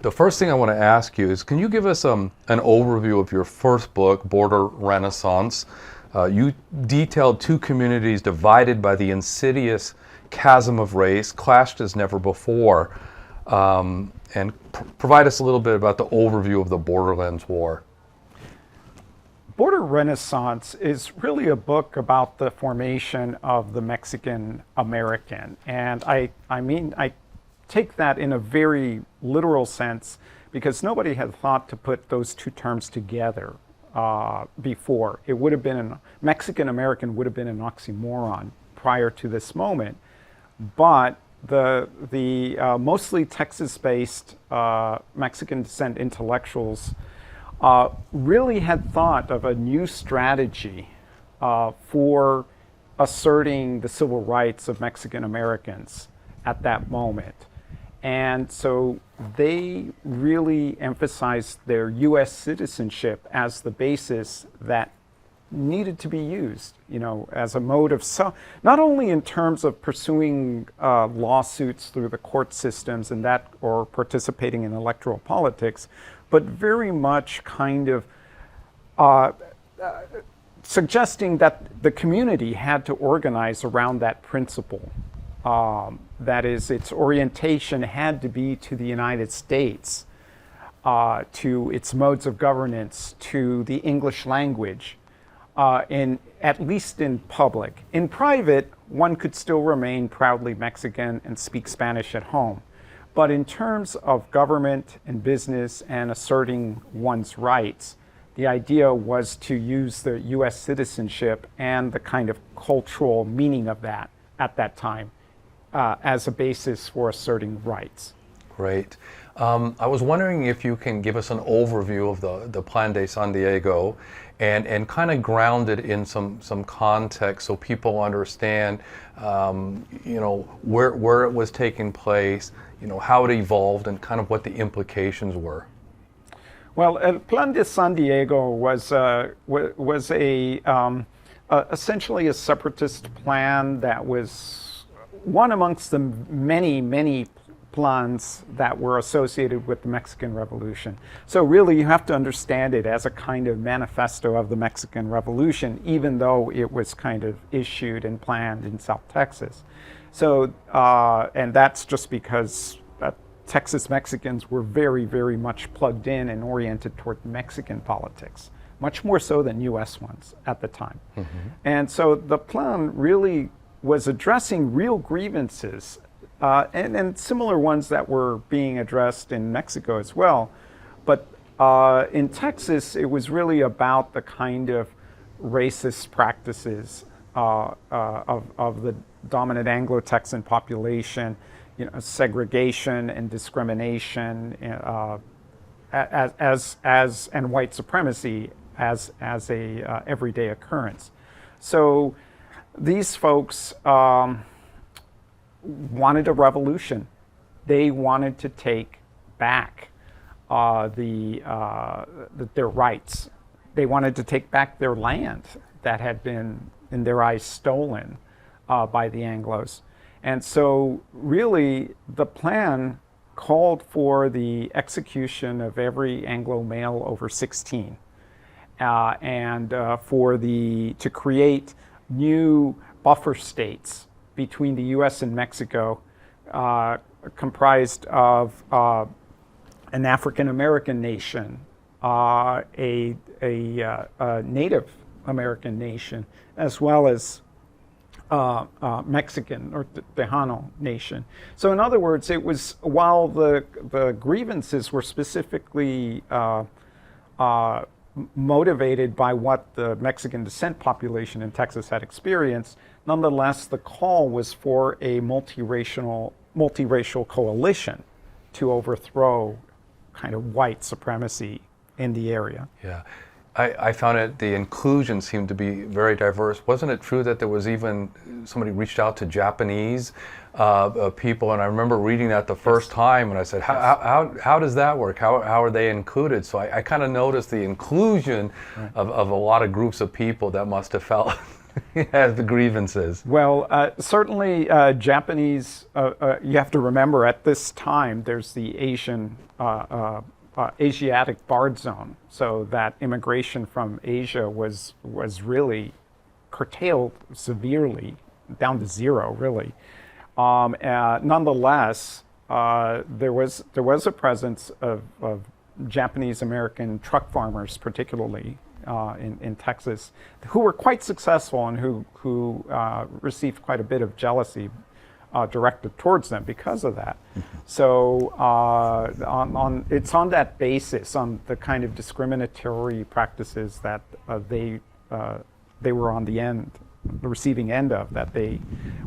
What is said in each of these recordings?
The first thing I want to ask you is, can you give us an overview of your first book, Border Renaissance? You detailed two communities divided by the insidious chasm of race, clashed as never before, and provide us a little bit about the overview of the Borderlands War. Border Renaissance is really a book about the formation of the Mexican American. And I take that in a very literal sense because nobody had thought to put those two terms together before. It would have been, Mexican American would have been an oxymoron prior to this moment. But the mostly Texas-based Mexican descent intellectuals really had thought of a new strategy for asserting the civil rights of Mexican Americans at that moment. And so they really emphasized their U.S. citizenship as the basis that needed to be used, as a mode of not only in terms of pursuing lawsuits through the court systems and that, or participating in electoral politics, but very much kind of suggesting that the community had to organize around that principle. That is, its orientation had to be to the United States, to its modes of governance, to the English language, at least in public. In private, one could still remain proudly Mexican and speak Spanish at home. But in terms of government and business and asserting one's rights, the idea was to use the U.S. citizenship and the kind of cultural meaning of that at that time as a basis for asserting rights. Great. I was wondering if you can give us an overview of the Plan de San Diego and kind of ground it in some context so people understand, where it was taking place, how it evolved, and kind of what the implications were. Well, El Plan de San Diego was essentially a separatist plan that was one amongst the many plans that were associated with the Mexican Revolution. So really you have to understand it as a kind of manifesto of the Mexican Revolution, even though it was kind of issued and planned in South Texas. So, and that's just because Texas Mexicans were very, very much plugged in and oriented toward Mexican politics, much more so than US ones at the time. Mm-hmm. And so the plan really was addressing real grievances and similar ones that were being addressed in Mexico as well. But in Texas, it was really about the kind of racist practices of the dominant Anglo-Texan population, segregation and discrimination, and white supremacy as a everyday occurrence. So these folks wanted a revolution. They wanted to take back their rights. They wanted to take back their land that had been, in their eyes, stolen by the Anglos. And so really the plan called for the execution of every Anglo male over 16 and to create new buffer states between the U.S. and Mexico, comprised of an African American nation, a Native American nation, as well as Mexican or Tejano nation. So in other words, it was, while the grievances were specifically motivated by what the Mexican descent population in Texas had experienced, nonetheless, the call was for a multiracial coalition to overthrow kind of white supremacy in the area. Yeah. I found the inclusion seemed to be very diverse. Wasn't it true that there was even, somebody reached out to Japanese people, and I remember reading that the first time, and I said, how does that work? How are they included? So I kind of noticed the inclusion of a lot of groups of people that must have felt Yeah, the grievances. Well, certainly Japanese, you have to remember at this time there's the Asiatic barred zone. So that immigration from Asia was really curtailed severely, down to zero, really. Nonetheless, there was a presence of Japanese American truck farmers, particularly in Texas, who were quite successful and who received quite a bit of jealousy directed towards them because of that. So it's on that basis, on the kind of discriminatory practices that they were on the receiving end of, that they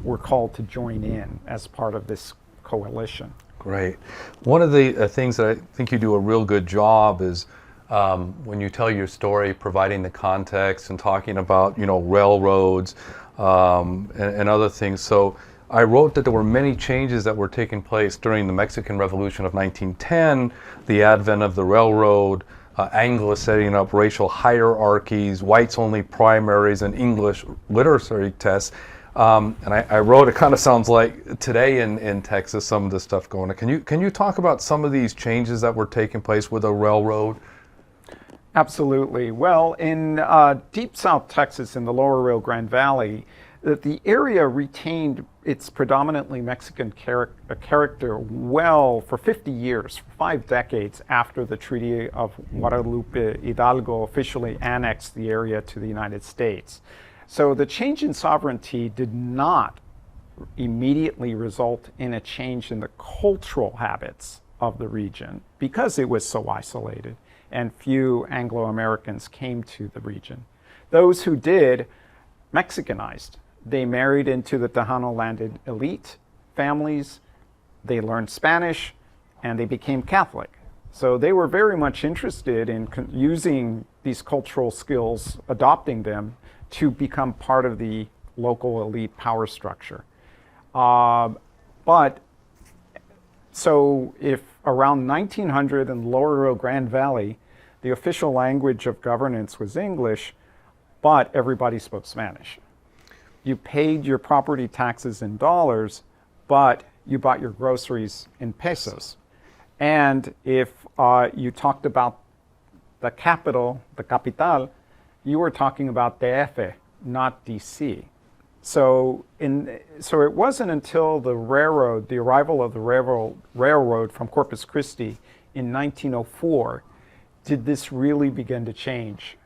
were called to join in as part of this coalition. Great. One of the things that I think you do a real good job is when you tell your story, providing the context and talking about, railroads and other things. So I wrote that there were many changes that were taking place during the Mexican Revolution of 1910, the advent of the railroad, Anglo setting up racial hierarchies, whites-only primaries, and English literacy tests. And I wrote, it kind of sounds like today in Texas, some of this stuff going on. Can you talk about some of these changes that were taking place with the railroad? Absolutely. Well, in deep South Texas, in the lower Rio Grande Valley, the area retained its predominantly Mexican character well for 50 years, 5 decades after the Treaty of Guadalupe Hidalgo officially annexed the area to the United States. So the change in sovereignty did not immediately result in a change in the cultural habits of the region because it was so isolated and few Anglo-Americans came to the region. Those who did Mexicanized. They married into the Tejano-landed elite families, they learned Spanish, and they became Catholic. So they were very much interested in using these cultural skills, adopting them, to become part of the local elite power structure. So if around 1900 in the lower Rio Grande Valley, the official language of governance was English, but everybody spoke Spanish. You paid your property taxes in dollars, but you bought your groceries in pesos. And if you talked about the capital, the capital, you were talking about DF, not DC. So it wasn't until the arrival of the railroad from Corpus Christi in 1904, did this really begin to change.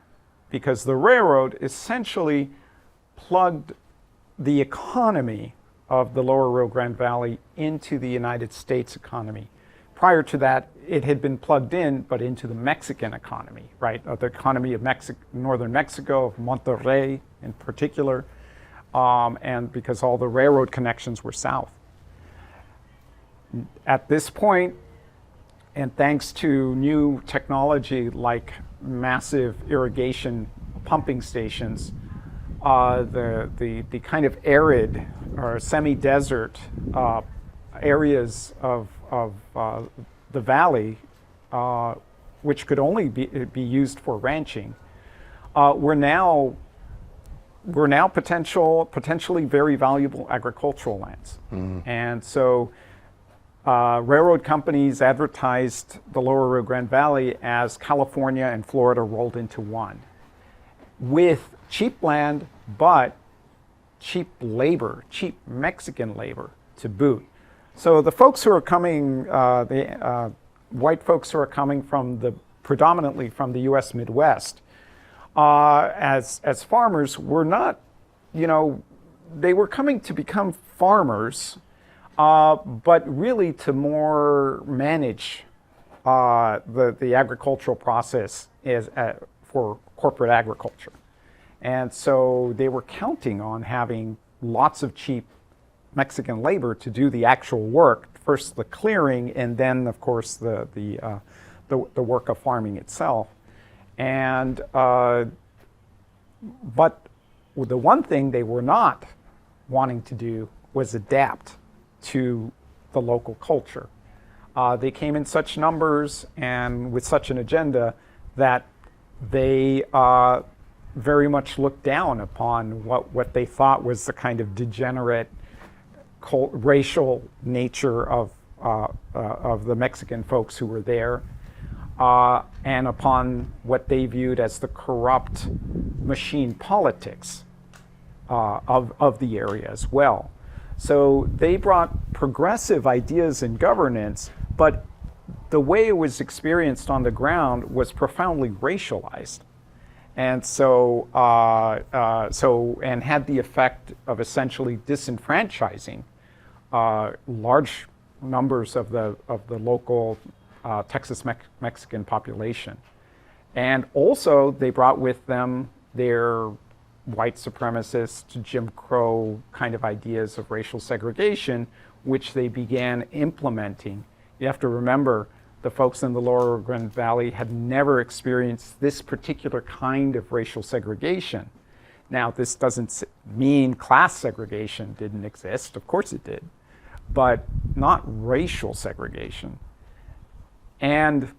Because the railroad essentially plugged the economy of the lower Rio Grande Valley into the United States economy. Prior to that, it had been plugged in, but into the Mexican economy, right? The economy of northern Mexico, of Monterrey in particular, and because all the railroad connections were south. At this point, and thanks to new technology like massive irrigation pumping stations, the kind of arid or semi-desert areas of the valley, which could only be used for ranching, were now potentially very valuable agricultural lands. And so railroad companies advertised the lower Rio Grande Valley as California and Florida rolled into one, with cheap land, but cheap labor, cheap Mexican labor to boot. So the folks who are coming, white folks who are coming predominantly from the U.S. Midwest, as farmers, were not, they were coming to become farmers, but really to more manage the agricultural process for corporate agriculture. And so they were counting on having lots of cheap Mexican labor to do the actual work, first the clearing, and then, of course, the work of farming itself. And but the one thing they were not wanting to do was adapt to the local culture. They came in such numbers and with such an agenda that they very much looked down upon what they thought was the kind of degenerate racial nature of the Mexican folks who were there, and upon what they viewed as the corrupt machine politics of the area as well. So they brought progressive ideas in governance, but the way it was experienced on the ground was profoundly racialized. And so, and had the effect of essentially disenfranchising large numbers of the local Texas Mexican population. And also, they brought with them their white supremacist, Jim Crow kind of ideas of racial segregation, which they began implementing. You have to remember, the folks in the Lower Oregon Valley had never experienced this particular kind of racial segregation. Now, this doesn't mean class segregation didn't exist. Of course it did, but not racial segregation. And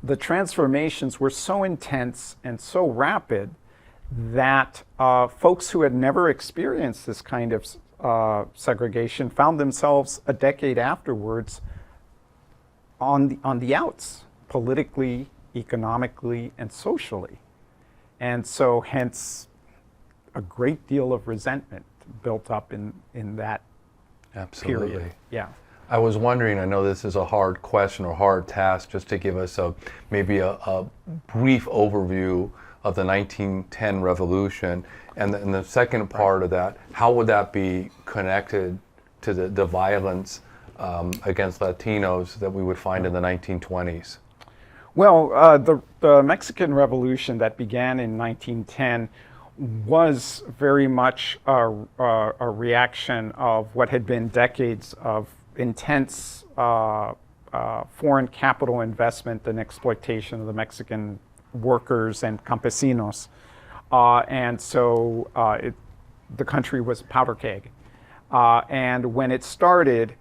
the transformations were so intense and so rapid that folks who had never experienced this kind of segregation found themselves a decade afterwards on the outs, politically, economically, and socially. And so hence a great deal of resentment built up in that Absolutely. period. Yeah. I was wondering, I know this is a hard question or hard task, just to give us maybe a brief overview of the 1910 revolution, and the second part of that, how would that be connected to the violence against Latinos that we would find in the 1920s? Well, the Mexican Revolution that began in 1910 was very much a reaction of what had been decades of intense foreign capital investment and exploitation of the Mexican workers and campesinos. And so the country was a powder keg. And when it started,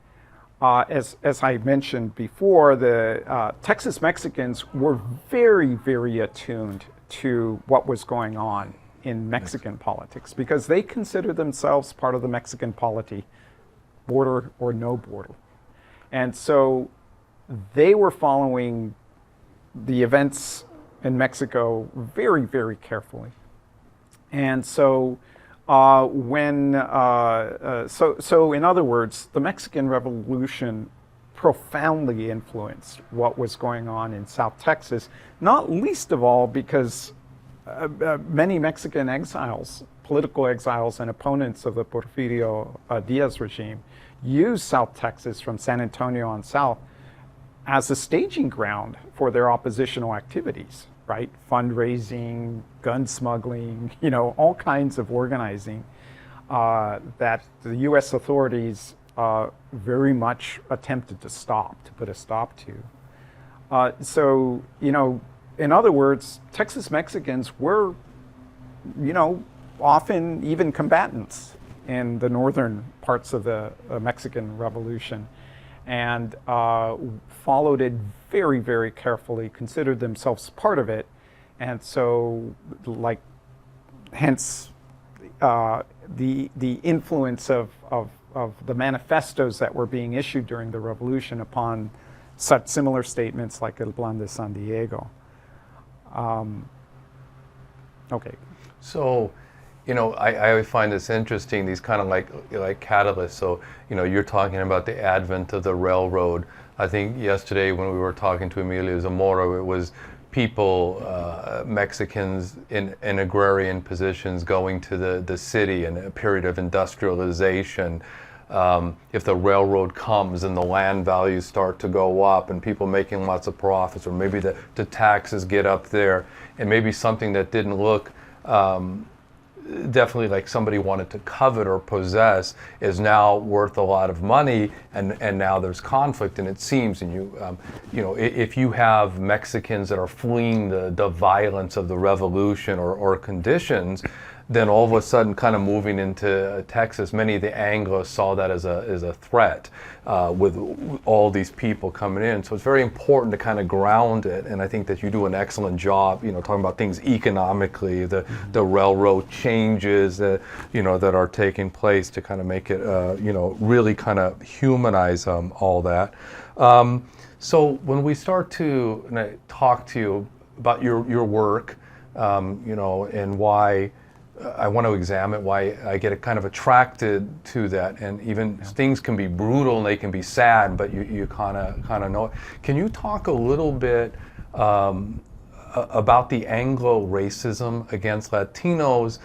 as I mentioned before, the Texas Mexicans were very, very attuned to what was going on in Mexican politics, because they considered themselves part of the Mexican polity, border or no border. And so they were following the events in Mexico very, very carefully. And so so in other words, the Mexican Revolution profoundly influenced what was going on in South Texas, not least of all because many Mexican exiles, political exiles and opponents of the Porfirio Diaz regime, used South Texas from San Antonio on south as a staging ground for their oppositional activities, right? Fundraising, gun smuggling, all kinds of organizing that the U.S. authorities very much attempted to put a stop to. So, in other words, Texas Mexicans were, often even combatants in the northern parts of the Mexican Revolution, and followed it very, very carefully, considered themselves part of it. And so, hence the influence of the manifestos that were being issued during the revolution upon such similar statements like El Plan de San Diego. Okay. So, I always find this interesting, these kind of like catalysts. So, you're talking about the advent of the railroad. I think yesterday when we were talking to Emilio Zamora, it was people, Mexicans in agrarian positions going to the city in a period of industrialization. If the railroad comes and the land values start to go up and people making lots of profits, or maybe the taxes get up there, and maybe something that didn't look definitely like somebody wanted to covet or possess is now worth a lot of money, and now there's conflict. And it seems, and if you have Mexicans that are fleeing the violence of the revolution or conditions, then all of a sudden kind of moving into Texas, many of the Anglos saw that as a threat with all these people coming in. So it's very important to kind of ground it, and I think that you do an excellent job, talking about things economically, the railroad changes that, that are taking place to kind of make it, really kind of humanize all that. So when we start to talk to you about your work, and why I want to examine why I get kind of attracted to that, and even things can be brutal and they can be sad, but you kind of know it. Can you talk a little bit about the Anglo racism against Latinos?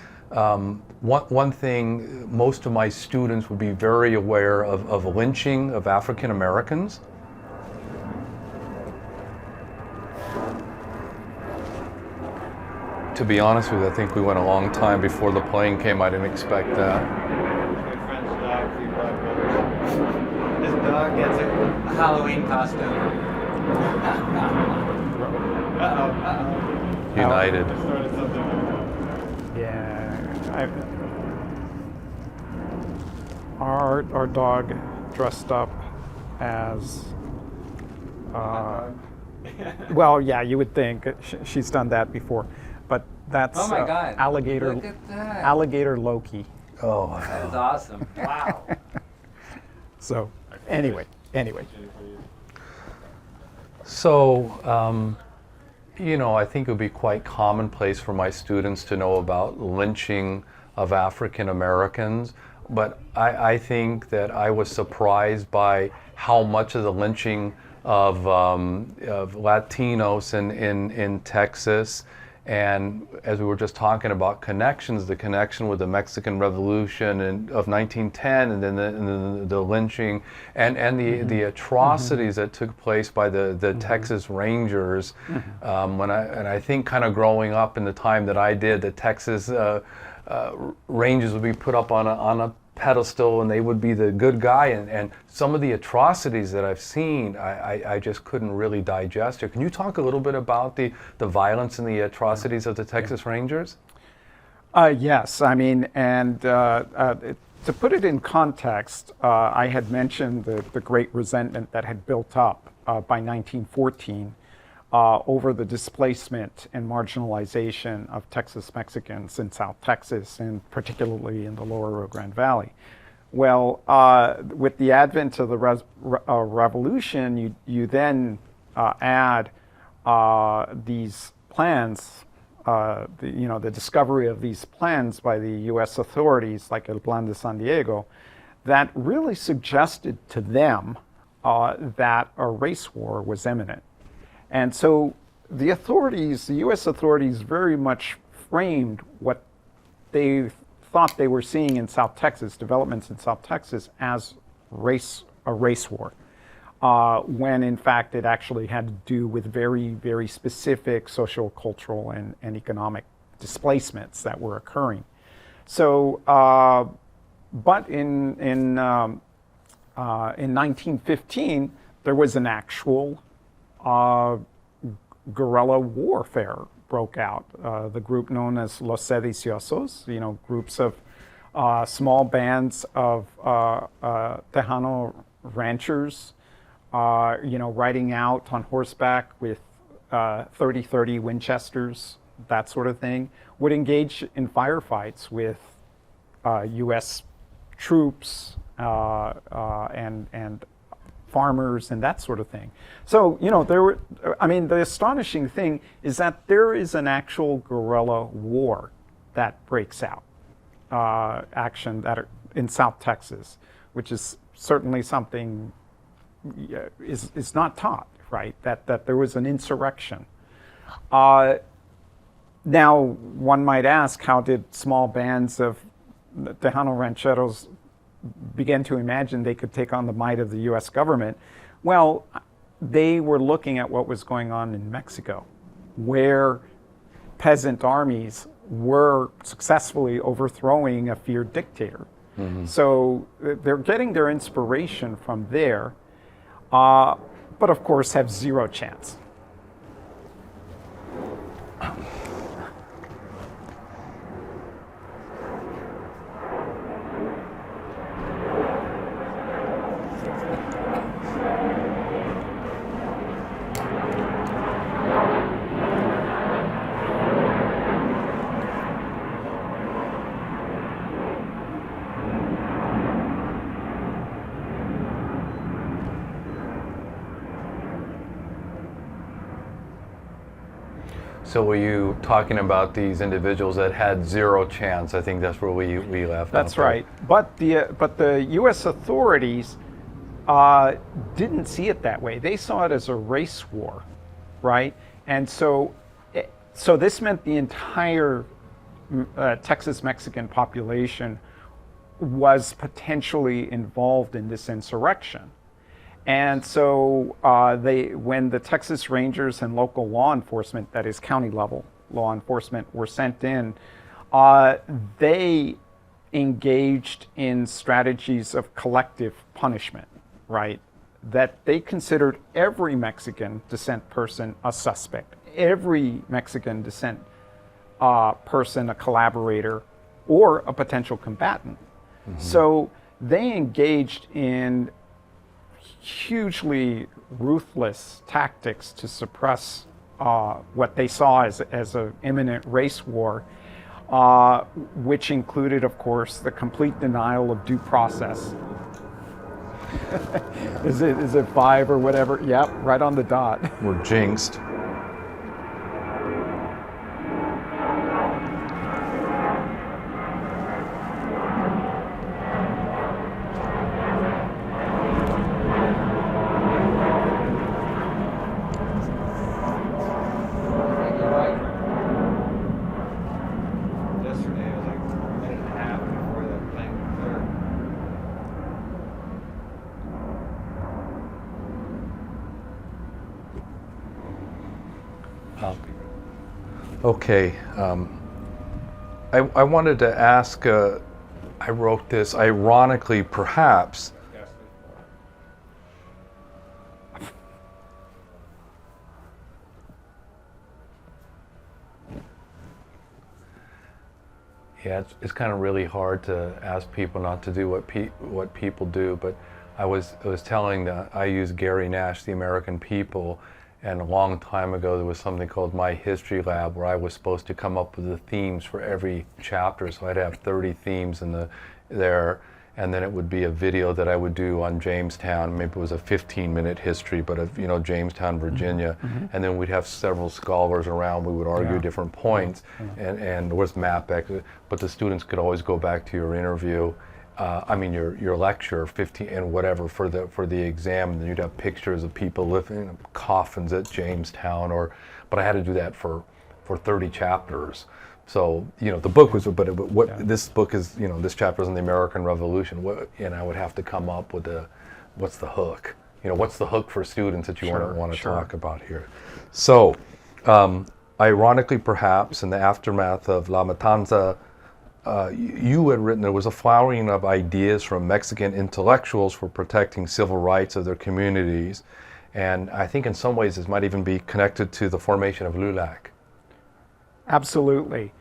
One thing, most of my students would be very aware of lynching of African Americans. To be honest with you, I think we went a long time before the plane came. I didn't expect that. My friend's dog, three black brothers. His dog gets a Halloween costume. Uh-oh. United. I started something. Yeah, our dog dressed up as. Well, yeah, you would think she's done that before, but that's Oh my God. alligator. Look at that. Alligator Loki. Oh, That is awesome. Wow. So anyway. so I think it would be quite commonplace for my students to know about lynching of African Americans, but I think that I was surprised by how much of the lynching of Latinos in Texas, and as we were just talking about connections, the connection with the Mexican Revolution of 1910, and then the lynching and the atrocities that took place by the Texas Rangers. I think kind of growing up in the time that I did, the Texas Rangers would be put up on a pedestal, and they would be the good guy, and some of the atrocities that I've seen, I just couldn't really digest it. Can you talk a little bit about the violence and the atrocities of the Texas Rangers? Yes, I mean, and to put it in context, I had mentioned the great resentment that had built up by 1914 over the displacement and marginalization of Texas Mexicans in South Texas, and particularly in the lower Rio Grande Valley. Well, with the advent of the revolution, you then add these plans, the discovery of these plans by the U.S. authorities, like El Plan de San Diego, that really suggested to them that a race war was imminent. And so the U.S. authorities very much framed what they thought they were seeing in South Texas, developments in South Texas, as a race war, when in fact it actually had to do with very, very specific social, cultural, and economic displacements that were occurring. So, but in 1915, there was an actual guerrilla warfare broke out. The group known as Los Sediciosos, groups of small bands of Tejano ranchers, riding out on horseback with 30-30 Winchesters, that sort of thing, would engage in firefights with U.S. troops and farmers and that sort of thing. So, the astonishing thing is that there is an actual guerrilla war that breaks out, action that in South Texas, which is certainly something is not taught, right? That there was an insurrection. Now, one might ask, how did small bands of Tejano rancheros began to imagine they could take on the might of the U.S. government? Well, they were looking at what was going on in Mexico, where peasant armies were successfully overthrowing a feared dictator. Mm-hmm. So they're getting their inspiration from there, but of course have zero chance. So were you talking about these individuals that had zero chance? I think that's where we left. That's off there. right. But the U.S. authorities didn't see it that way. They saw it as a race war, right? And so this meant the entire Texas Mexican population was potentially involved in this insurrection. And so when the Texas Rangers and local law enforcement, that is county level law enforcement, were sent in, they engaged in strategies of collective punishment, right? That they considered every Mexican descent person a suspect, every Mexican descent person a collaborator or a potential combatant. Mm-hmm. So they engaged in hugely ruthless tactics to suppress what they saw as an imminent race war, which included, of course, the complete denial of due process. Is it 5 or whatever? Yep, right on the dot. We're jinxed. Yesterday it was like a minute and a half before the plane could clear. Okay. I wanted to ask, I wrote this, ironically perhaps, yeah, it's kind of really hard to ask people not to do what people do, but I was telling I use Gary Nash, The American People, and a long time ago there was something called My History Lab where I was supposed to come up with the themes for every chapter, so I'd have 30 themes there, and then it would be a video that I would do on Jamestown. Maybe it was a 15-minute history, but of Jamestown, Virginia, mm-hmm. And then we'd have several scholars around. We would argue different points, and there was MapX, but the students could always go back to your interview. Your lecture, 15 and whatever for the exam, and then you'd have pictures of people lifting coffins at Jamestown, but I had to do that for 30 chapters. So the book was, this book is, this chapter is on the American Revolution. I would have to come up with what's the hook? What's the hook for students that you want to talk about here? So, ironically, perhaps in the aftermath of La Matanza, you had written there was a flowering of ideas from Mexican intellectuals for protecting civil rights of their communities, and I think in some ways this might even be connected to the formation of LULAC. Absolutely,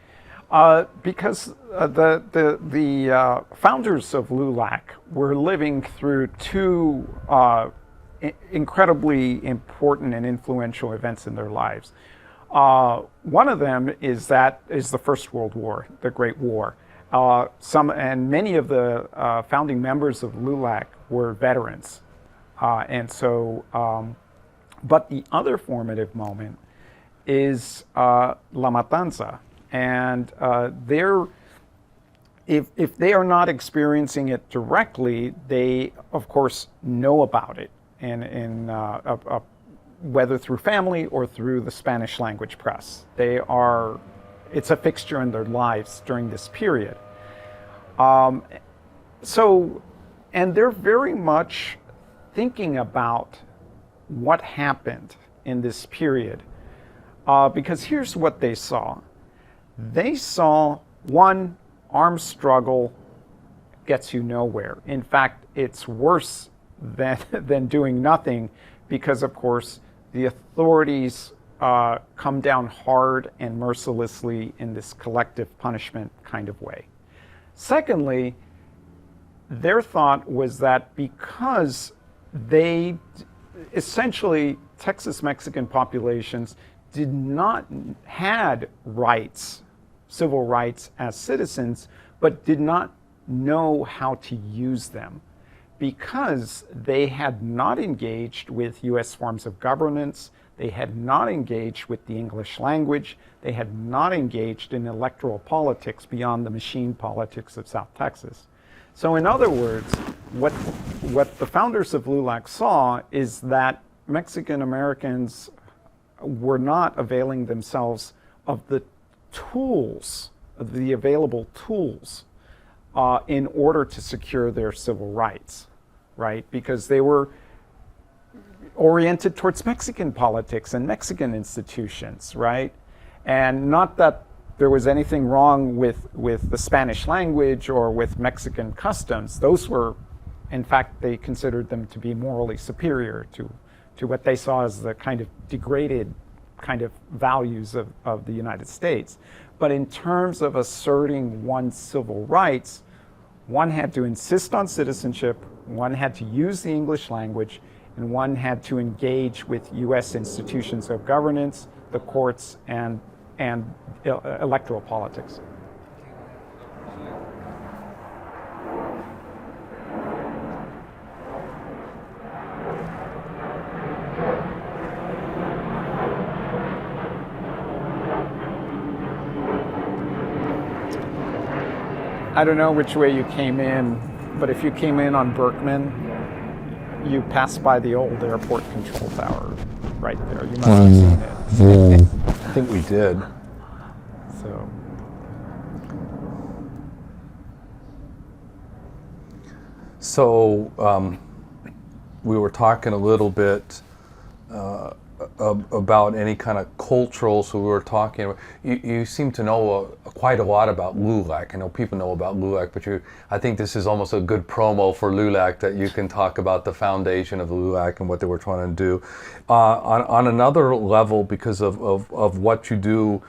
because the founders of LULAC were living through two incredibly important and influential events in their lives. One of them is the First World War, the Great War. Many of the founding members of LULAC were veterans, but the other formative moment is La Matanza, and if they are not experiencing it directly, they of course know about it, and whether through family or through the Spanish language press. It's a fixture in their lives during this period. And they're very much thinking about what happened in this period, because here's what they saw. They saw, one, armed struggle gets you nowhere. In fact, it's worse than doing nothing, because of course the authorities come down hard and mercilessly in this collective punishment kind of way. Secondly, their thought was that because they essentially, Texas Mexican populations did not had rights, civil rights as citizens, but did not know how to use them, because they had not engaged with U.S. forms of governance. They had not engaged with the English language. They had not engaged in electoral politics beyond the machine politics of South Texas. So in other words, what the founders of LULAC saw is that Mexican Americans were not availing themselves of the tools, of the available tools, in order to secure their civil rights, right? Because they were oriented towards Mexican politics and Mexican institutions, right? And not that there was anything wrong with the Spanish language or with Mexican customs. Those were, in fact, they considered them to be morally superior to what they saw as the kind of degraded kind of values of the United States. But in terms of asserting one's civil rights, one had to insist on citizenship, one had to use the English language, and one had to engage with U.S. institutions of governance, the courts, and electoral politics. I don't know which way you came in, but if you came in on Berkman, you passed by the old airport control tower right there. You must have seen it. I think we did. So we were talking a little bit about any kind of cultural, so we were talking, you seem to know quite a lot about LULAC. I know people know about LULAC, but I think this is almost a good promo for LULAC, that you can talk about the foundation of LULAC and what they were trying to do. On another level, because of what you do,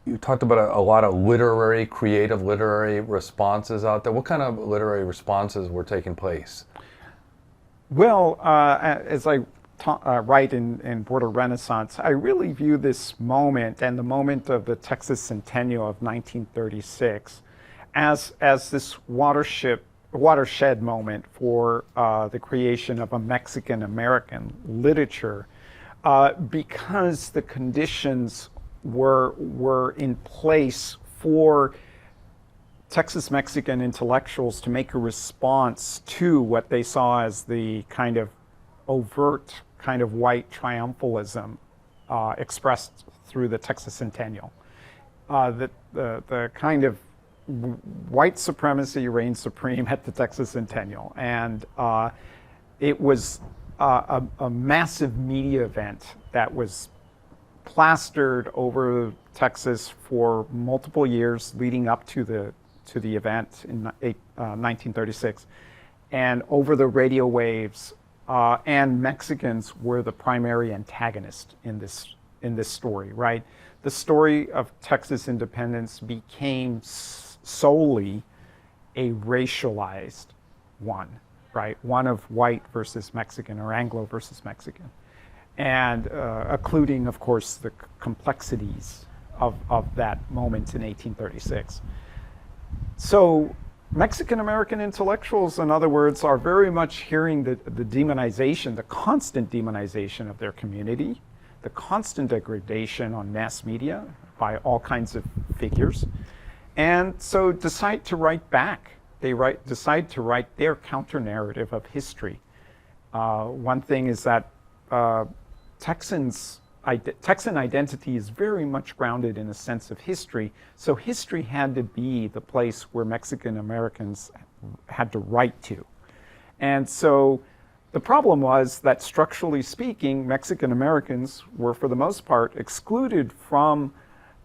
you talked about a lot of creative literary responses out there. What kind of literary responses were taking place? Well, as I write in Border Renaissance, I really view this moment and the moment of the Texas Centennial of 1936 as this watershed moment for the creation of a Mexican-American literature, because the conditions were in place for Texas Mexican intellectuals to make a response to what they saw as the kind of overt kind of white triumphalism expressed through the Texas Centennial. The kind of white supremacy reigned supreme at the Texas Centennial, and it was a massive media event that was plastered over Texas for multiple years leading up to the event in 1936, and over the radio waves. And Mexicans were the primary antagonist in this story, right? The story of Texas independence became solely a racialized one, right? One of white versus Mexican or Anglo versus Mexican, and occluding, of course, the complexities of that moment in 1836. So Mexican-American intellectuals, in other words, are very much hearing the demonization, the constant demonization of their community, the constant degradation on mass media by all kinds of figures, and so decide to write back. They decide to write their counter-narrative of history. One thing is that Texan identity is very much grounded in a sense of history, so history had to be the place where Mexican Americans had to write to. And so the problem was that, structurally speaking, Mexican Americans were, for the most part, excluded from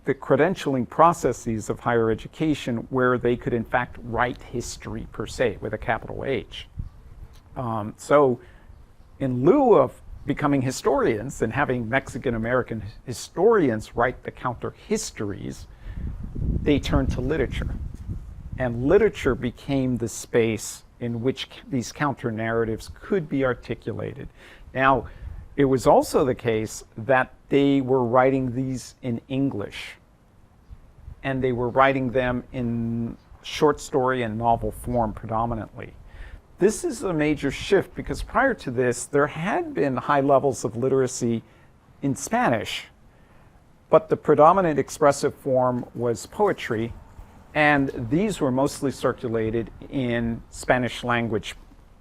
the credentialing processes of higher education, where they could in fact write history per se with a capital H. So in lieu of becoming historians and having Mexican-American historians write the counter-histories, they turned to literature. And literature became the space in which these counter-narratives could be articulated. Now, it was also the case that they were writing these in English, and they were writing them in short story and novel form predominantly. This is a major shift, because prior to this, there had been high levels of literacy in Spanish, but the predominant expressive form was poetry, and these were mostly circulated in Spanish language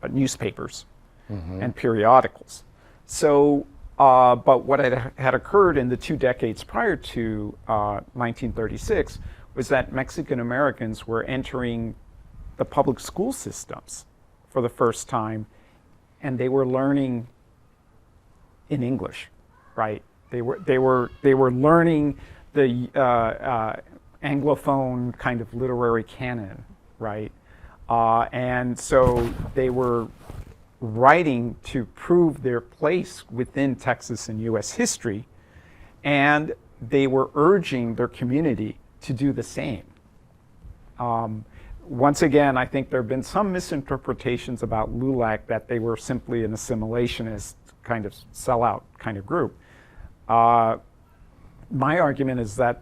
newspapers and periodicals. So, but what had occurred in the 2 decades prior to 1936 was that Mexican Americans were entering the public school systems for the first time, and they were learning in English, right? They were learning the Anglophone kind of literary canon, right? And so they were writing to prove their place within Texas and U.S. history, and they were urging their community to do the same. Once again, I think there have been some misinterpretations about LULAC that they were simply an assimilationist kind of sellout kind of group. My argument is that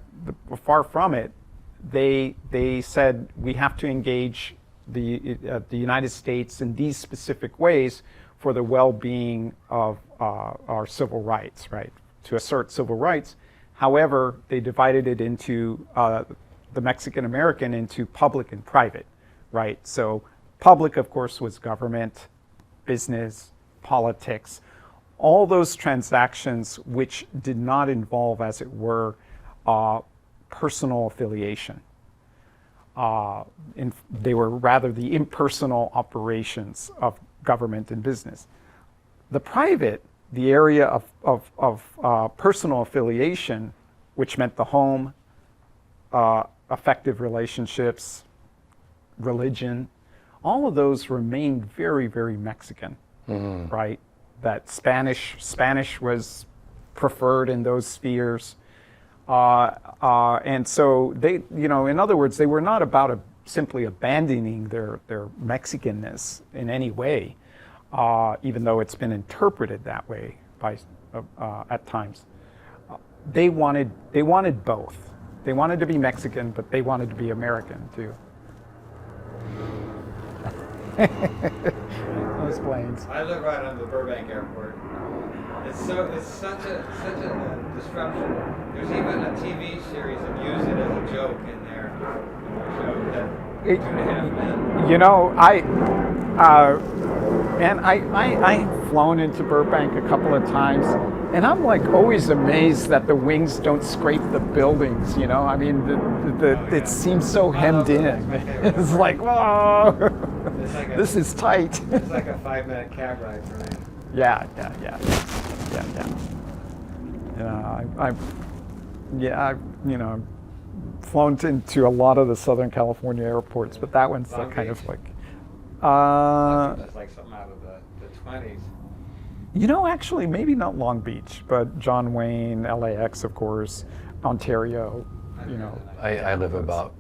far from it. They said we have to engage the United States in these specific ways for the well-being of our civil rights, right? To assert civil rights. However, they divided it into the Mexican American into public and private, right? So public, of course, was government, business, politics, all those transactions which did not involve, as it were, personal affiliation. They were rather the impersonal operations of government and business. The private, the area of personal affiliation, which meant the home, affective relationships, religion, all of those remained very, very Mexican, right? That Spanish was preferred in those spheres. And so they, in other words, they were not about simply abandoning their Mexicanness in any way, even though it's been interpreted that way by at times. They wanted both. They wanted to be Mexican, but they wanted to be American too. Those planes. I live right on the Burbank Airport. It's such a disruption. There's even a TV series that used it as a joke in their show that 2.5 Men. I've flown into Burbank a couple of times, and I'm like always amazed that the wings don't scrape the buildings. I mean, it seems so hemmed in. It's like, whoa, this is tight. It's like a 5-minute cab ride for me. Yeah. I've flown into a lot of the Southern California airports, but that one's kind of like. That's like something out of the 20s. Actually, maybe not Long Beach, but John Wayne, LAX, of course, Ontario. I live about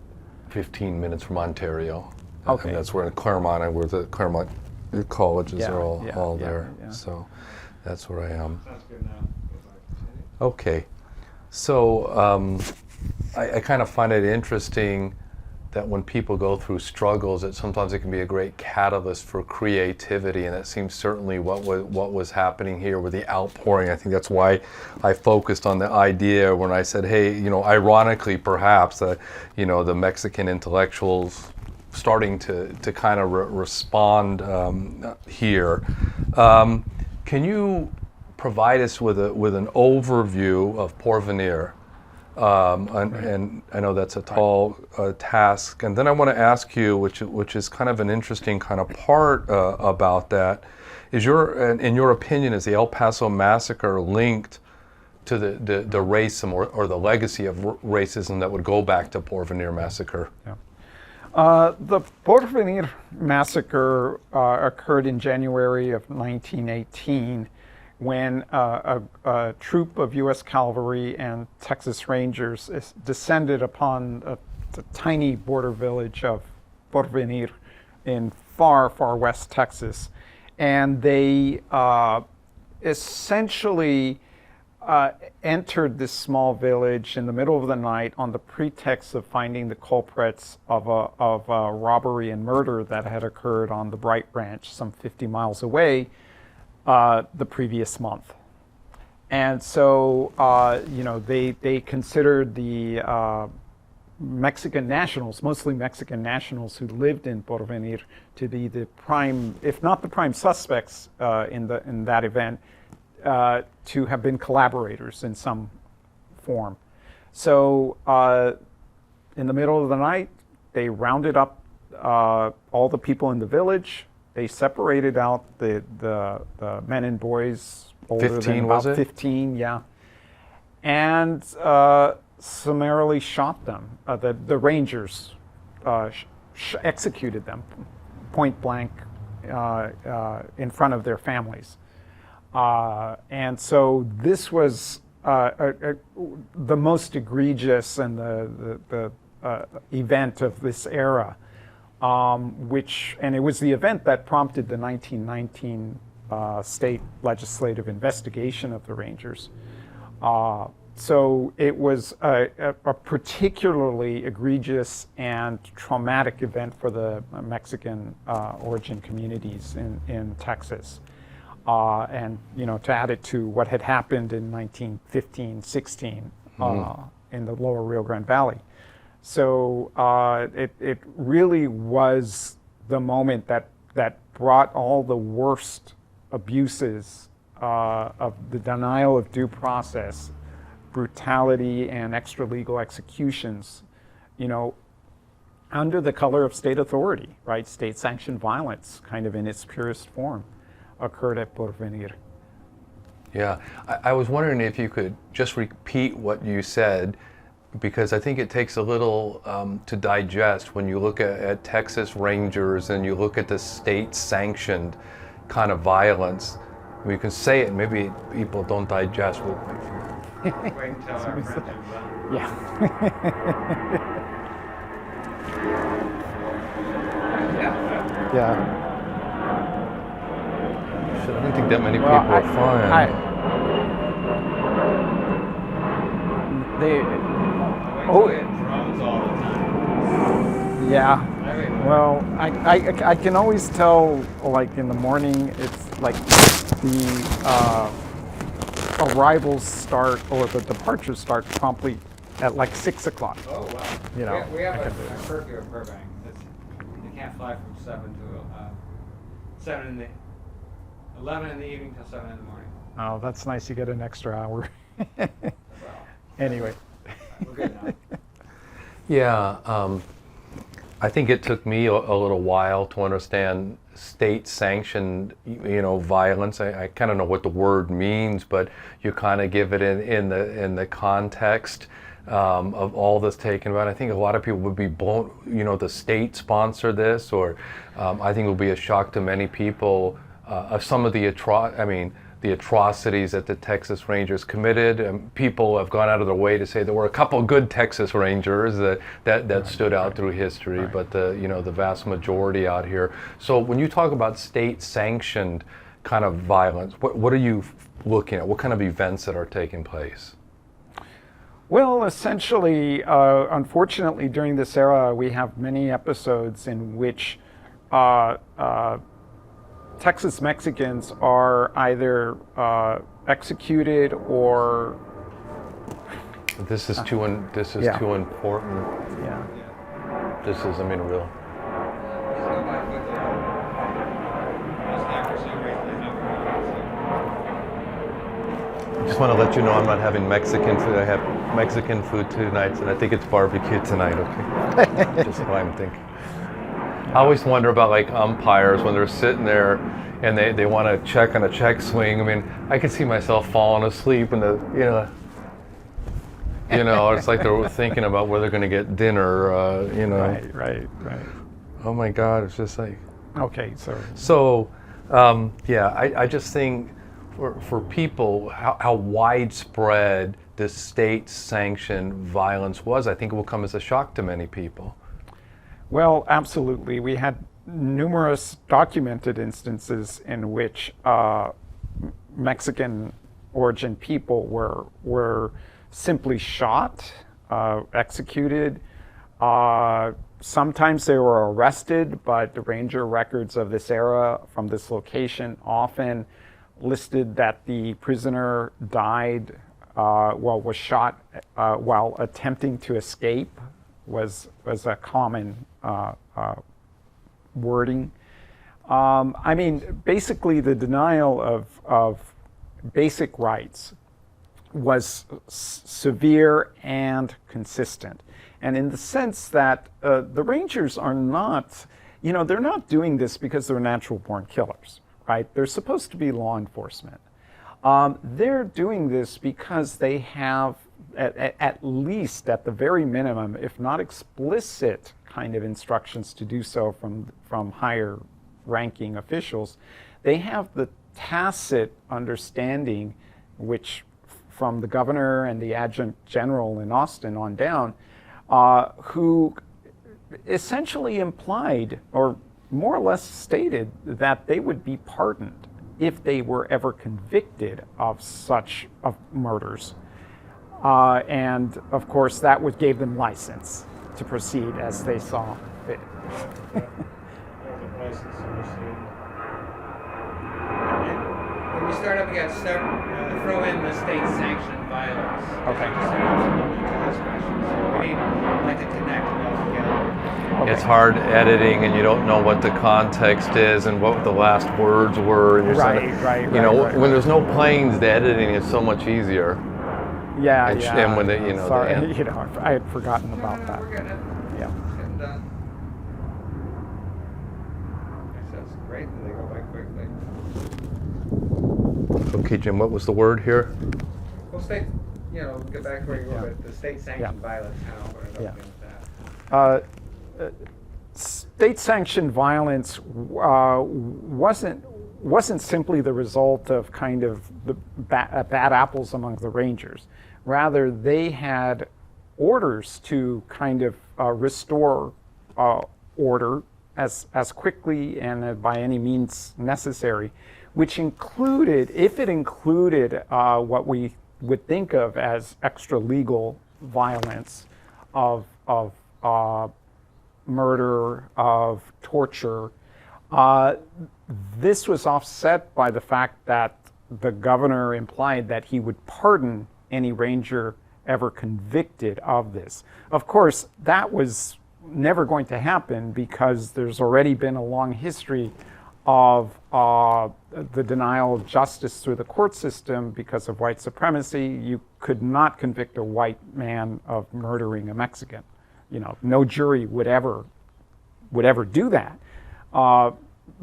15 minutes from Ontario. Okay. And that's where in Claremont, where the Claremont colleges are all there. Yeah. So that's where I am. Sounds good now. Okay. So I kind of find it interesting that when people go through struggles, that sometimes it can be a great catalyst for creativity, and that seems certainly what was happening here with the outpouring. I think that's why I focused on the idea when I said, hey, ironically perhaps, the Mexican intellectuals starting to kind of respond here. Can you provide us with an overview of Porvenir? And I know that's a tall task. And then I want to ask you, which is kind of an interesting kind of part about that, is in your opinion, is the El Paso massacre linked to the racism or the legacy of racism that would go back to Porvenir massacre? Yeah. The Porvenir massacre occurred in January of 1918 when a troop of U.S. cavalry and Texas Rangers descended upon the tiny border village of Porvenir in far, far west Texas. And they essentially entered this small village in the middle of the night on the pretext of finding the culprits of a robbery and murder that had occurred on the Bright Ranch some 50 miles away the previous month. And so, they considered the Mexican nationals, mostly Mexican nationals who lived in Porvenir, to be the prime, if not the prime suspects in that event, to have been collaborators in some form. So in the middle of the night, they rounded up all the people in the village. They separated out the men and boys older 15, than was about it? 15, yeah, and summarily shot them. The Rangers executed them point blank in front of their families. And so this was the most egregious and the event of this era, and it was the event that prompted the 1919 state legislative investigation of the Rangers. So it was a particularly egregious and traumatic event for the Mexican origin communities in Texas. And to add it to what had happened in 1915-16 in the lower Rio Grande Valley. So it really was the moment that brought all the worst abuses of the denial of due process, brutality, and extra-legal executions, under the color of state authority, right? State-sanctioned violence, kind of in its purest form, occurred at Porvenir. Yeah, I was wondering if you could just repeat what you said, because I think it takes a little to digest when you look at Texas Rangers and you look at the state-sanctioned kind of violence. You can say it, maybe people don't digest. Wait until our friends are done. Yeah. Yeah. Shit, I don't think that many people Well, are fine. They, Oh, we had drums all the time. yeah. Everywhere. Well, I can always tell, like in the morning, it's like the arrivals start or the departures start promptly at like 6 o'clock. Oh, wow. You know, we have I a can do it. curfew at Burbank. You can't fly from 11 in the evening till 7 in the morning. Oh, that's nice. You get an extra hour. Well, Anyway. we're good now. Yeah, I think it took me a little while to understand state-sanctioned, violence. I kind of know what the word means, but you kind of give it in the context of all this taken about. I think a lot of people would be blown. The state sponsored this, or I think it will be a shock to many people of some of the atrocities that the Texas Rangers committed. People have gone out of their way to say there were a couple good Texas Rangers that stood out through history, but the vast majority out here. So when you talk about state-sanctioned kind of violence, what are you looking at? What kind of events that are taking place? Well, essentially, unfortunately, during this era, we have many episodes in which Texas Mexicans are either executed or. This is too Yeah. too important. Yeah. This is, real. Just go by quickly. Just after some reason, there's no I just want to let you know I'm not having Mexican food. I have Mexican food two nights, and I think it's barbecue tonight. Okay, just what I'm thinking. I always wonder about like umpires when they're sitting there and they want to check on a check swing. I could see myself falling asleep and it's like they're thinking about where they're going to get dinner. Right. Oh my God, it's just like. Okay, So, I just think for people how widespread this state-sanctioned violence was, I think it will come as a shock to many people. Well, absolutely. We had numerous documented instances in which Mexican origin people were simply shot, executed. Sometimes they were arrested, but the ranger records of this era from this location often listed that the prisoner died, was shot while attempting to escape, was a common wording. I mean, basically, the denial of basic rights was severe and consistent. And in the sense that the Rangers are not, they're not doing this because they're natural born killers, right? They're supposed to be law enforcement. They're doing this because they have, at least at the very minimum, if not explicit kind of instructions to do so from higher ranking officials, they have the tacit understanding, which from the governor and the adjutant general in Austin on down, who essentially implied, or more or less stated, that they would be pardoned if they were ever convicted of murders. And of course, that gave them license to proceed as they saw fit. When we start up again, throw in the state-sanctioned violence. Okay. We need to connect it all together. Okay. It's hard editing, and you don't know what the context is and what the last words were. And Right. when there's no planes, the editing is so much easier. Yeah. And when Sorry, I had forgotten about that. We're getting it. Yeah. It's getting done. That's great. They go by quickly. Okay, Jim, what was the word here? Well, get back where you were, but the state-sanctioned violence, how we're up with that. State-sanctioned violence wasn't simply the result of kind of the bad apples among the Rangers. Rather, they had orders to kind of restore order as quickly and by any means necessary, which included, if it included what we would think of as extra-legal violence of murder, of torture. This was offset by the fact that the governor implied that he would pardon any Ranger ever convicted of this. Of course, that was never going to happen because there's already been a long history of the denial of justice through the court system because of white supremacy. You could not convict a white man of murdering a Mexican. No jury would ever do that,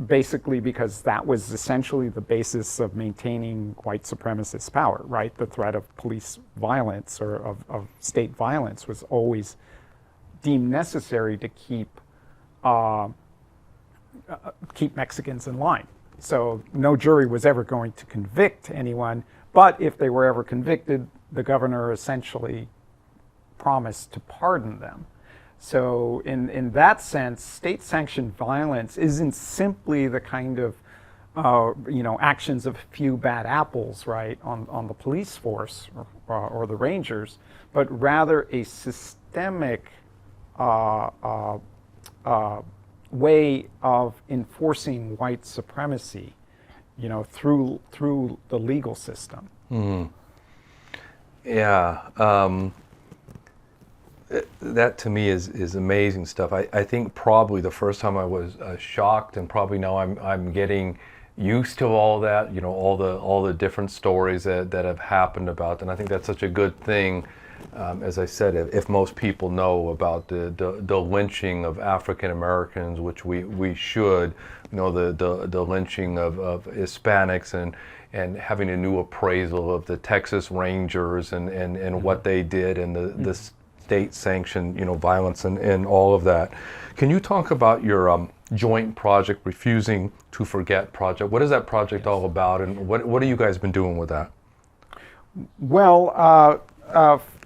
basically because that was essentially the basis of maintaining white supremacist power, right? The threat of police violence or of state violence was always deemed necessary to keep Mexicans in line. So no jury was ever going to convict anyone, but if they were ever convicted, the governor essentially promised to pardon them. So in that sense, state-sanctioned violence isn't simply the kind of actions of a few bad apples, right, on the police force or the Rangers, but rather a systemic way of enforcing white supremacy, through the legal system. Mm. Yeah. That to me is amazing stuff. I think probably the first time I was shocked, and probably now I'm getting used to all that. All the different stories that have happened about, and I think that's such a good thing. As I said, if most people know about the lynching of African Americans, which we should, the lynching of Hispanics and having a new appraisal of the Texas Rangers and what they did and the state-sanctioned violence and all of that. Can you talk about your joint project, Refusing to Forget project? What is that project all about, and what have you guys been doing with that? Well,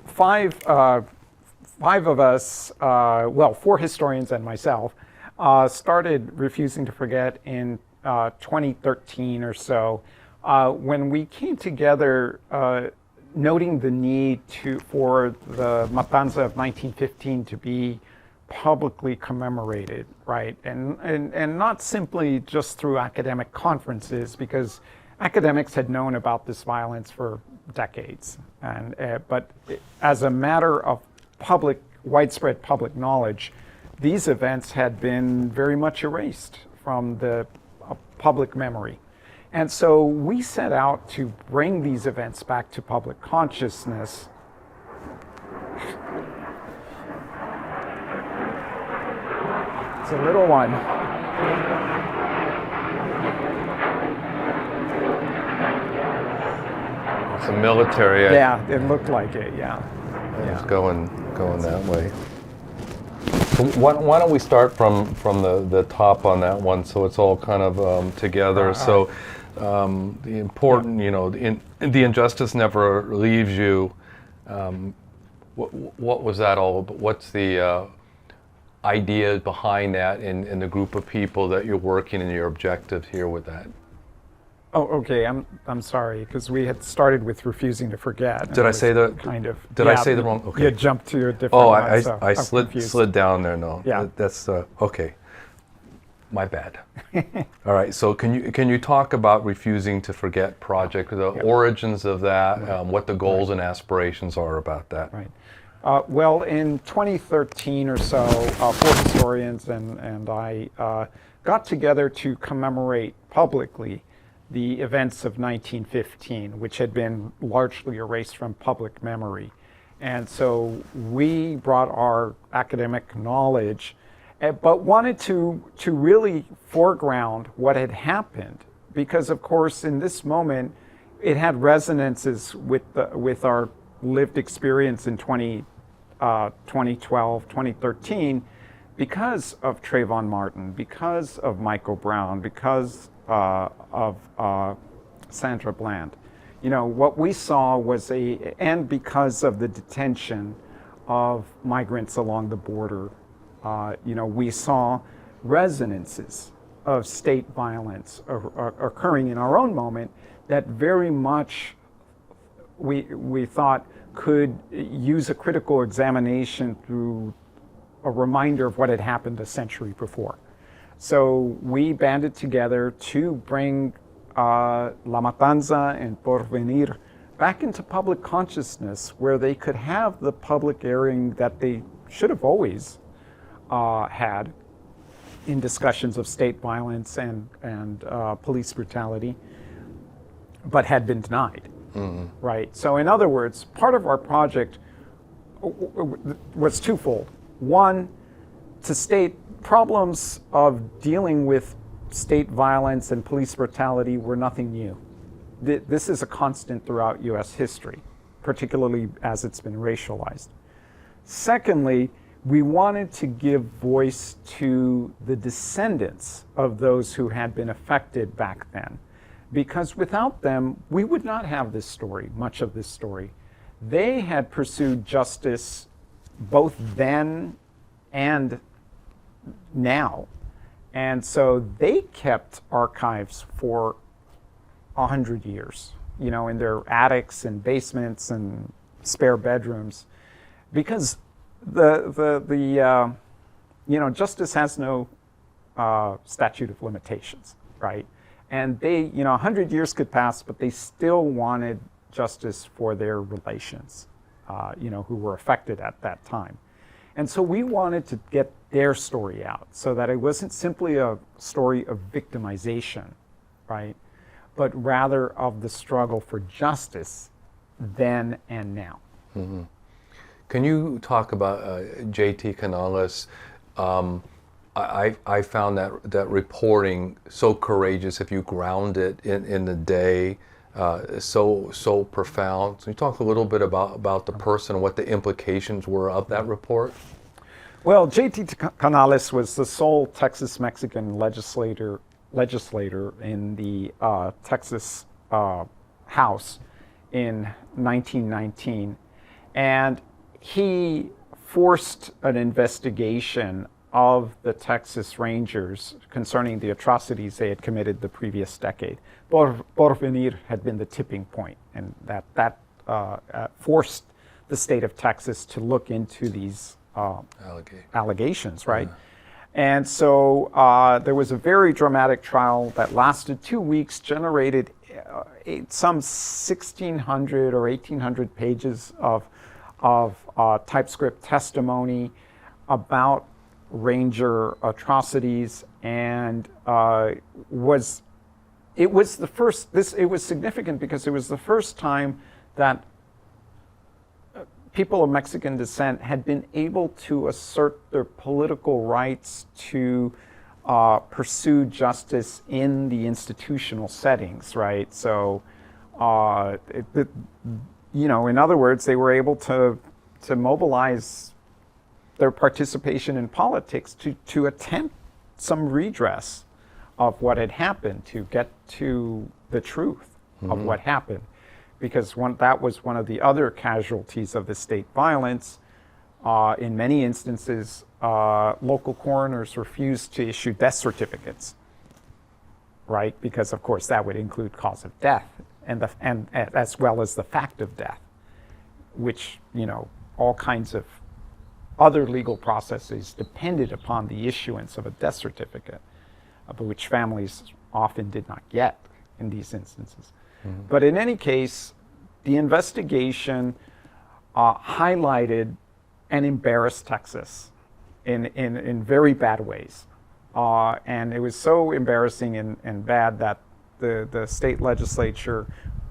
five of us, four historians and myself, started Refusing to Forget in 2013 or so, when we came together noting the need for the Matanza of 1915 to be publicly commemorated, right? And not simply just through academic conferences, because academics had known about this violence for decades, but as a matter of widespread public knowledge, these events had been very much erased from the public memory. And so we set out to bring these events back to public consciousness. It's a little one. It's a military. Yeah, it looked like it, yeah. It's going that way. So why don't we start from the top on that one, so it's all kind of together. So the important, the injustice never leaves you. What was that all about? What's the idea behind that in the group of people that you're working and your objectives here with that? Oh, okay. I'm sorry, because we had started with refusing to forget. Did I say that? Kind of. Did I say the wrong? Okay. You jumped to a different. Oh, one, so I I'm slid confused. down there. No. Yeah. That's okay. My bad. All right. So can you talk about Refusing to Forget project, the origins of that, what the goals and aspirations are about that? Right. Well, in 2013 or so, four historians and I got together to commemorate publicly the events of 1915, which had been largely erased from public memory. And so we brought our academic knowledge, but wanted to really foreground what had happened, because of course in this moment it had resonances with our lived experience in 2012, 2013, because of Trayvon Martin, because of Michael Brown, because of Sandra Bland. What we saw was and because of the detention of migrants along the border, we saw resonances of state violence occurring in our own moment that very much we thought could use a critical examination through a reminder of what had happened a century before. So we banded together to bring La Matanza and Porvenir back into public consciousness, where they could have the public airing that they should have always had in discussions of state violence and police brutality, but had been denied. Mm-hmm. Right. So in other words, part of our project was twofold. One, to state problems of dealing with state violence and police brutality were nothing new. This is a constant throughout U.S. history, particularly as it's been racialized. Secondly, we wanted to give voice to the descendants of those who had been affected back then, because without them, we would not have this story, much of this story. They had pursued justice both then and now. And so they kept archives for 100 years, in their attics and basements and spare bedrooms, because justice has no statute of limitations, right? And they, 100 years could pass, but they still wanted justice for their relations, who were affected at that time. And so we wanted to get their story out so that it wasn't simply a story of victimization, right? But rather of the struggle for justice then and now. Mm-hmm. Can you talk about J.T. Canales? I found that reporting so courageous if you ground it in the day, so profound. Can you talk a little bit about the person and what the implications were of that report? Well, J.T. Canales was the sole Texas-Mexican legislator in the Texas House in 1919. And he forced an investigation of the Texas Rangers concerning the atrocities they had committed the previous decade. Porvenir had been the tipping point, and that forced the state of Texas to look into these allegations, right? And so there was a very dramatic trial that lasted 2 weeks, generated some 1,600 or 1,800 pages of typescript testimony about Ranger atrocities, and it was significant because it was the first time that people of Mexican descent had been able to assert their political rights to pursue justice in the institutional settings, right? So, in other words, they were able to mobilize their participation in politics to attempt some redress of what had happened, to get to the truth of what happened. Because that was one of the other casualties of the state violence. In many instances, local coroners refused to issue death certificates, right? Because of course that would include cause of death and as well as the fact of death, which all kinds of other legal processes depended upon the issuance of a death certificate, but which families often did not get in these instances. But in any case, the investigation highlighted and embarrassed Texas in very bad ways. And it was so embarrassing and bad that the state legislature,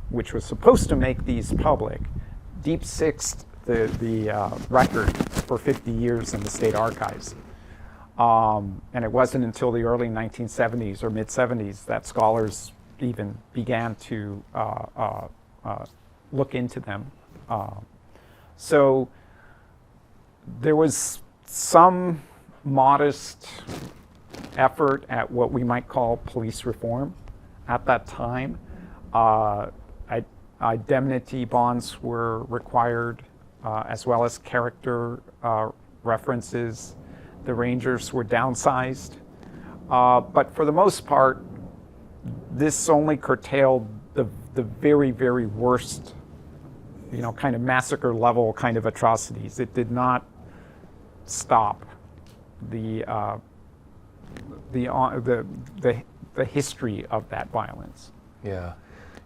which was supposed to make these public, deep sixed the record for 50 years in the state archives. And it wasn't until the early 1970s or mid-70s that scholars even began to look into them. So there was some modest effort at what we might call police reform at that time. Indemnity bonds were required, as well as character references. The Rangers were downsized. But for the most part, this only curtailed the very, very worst, kind of massacre level kind of atrocities. It did not stop the history of that violence. Yeah.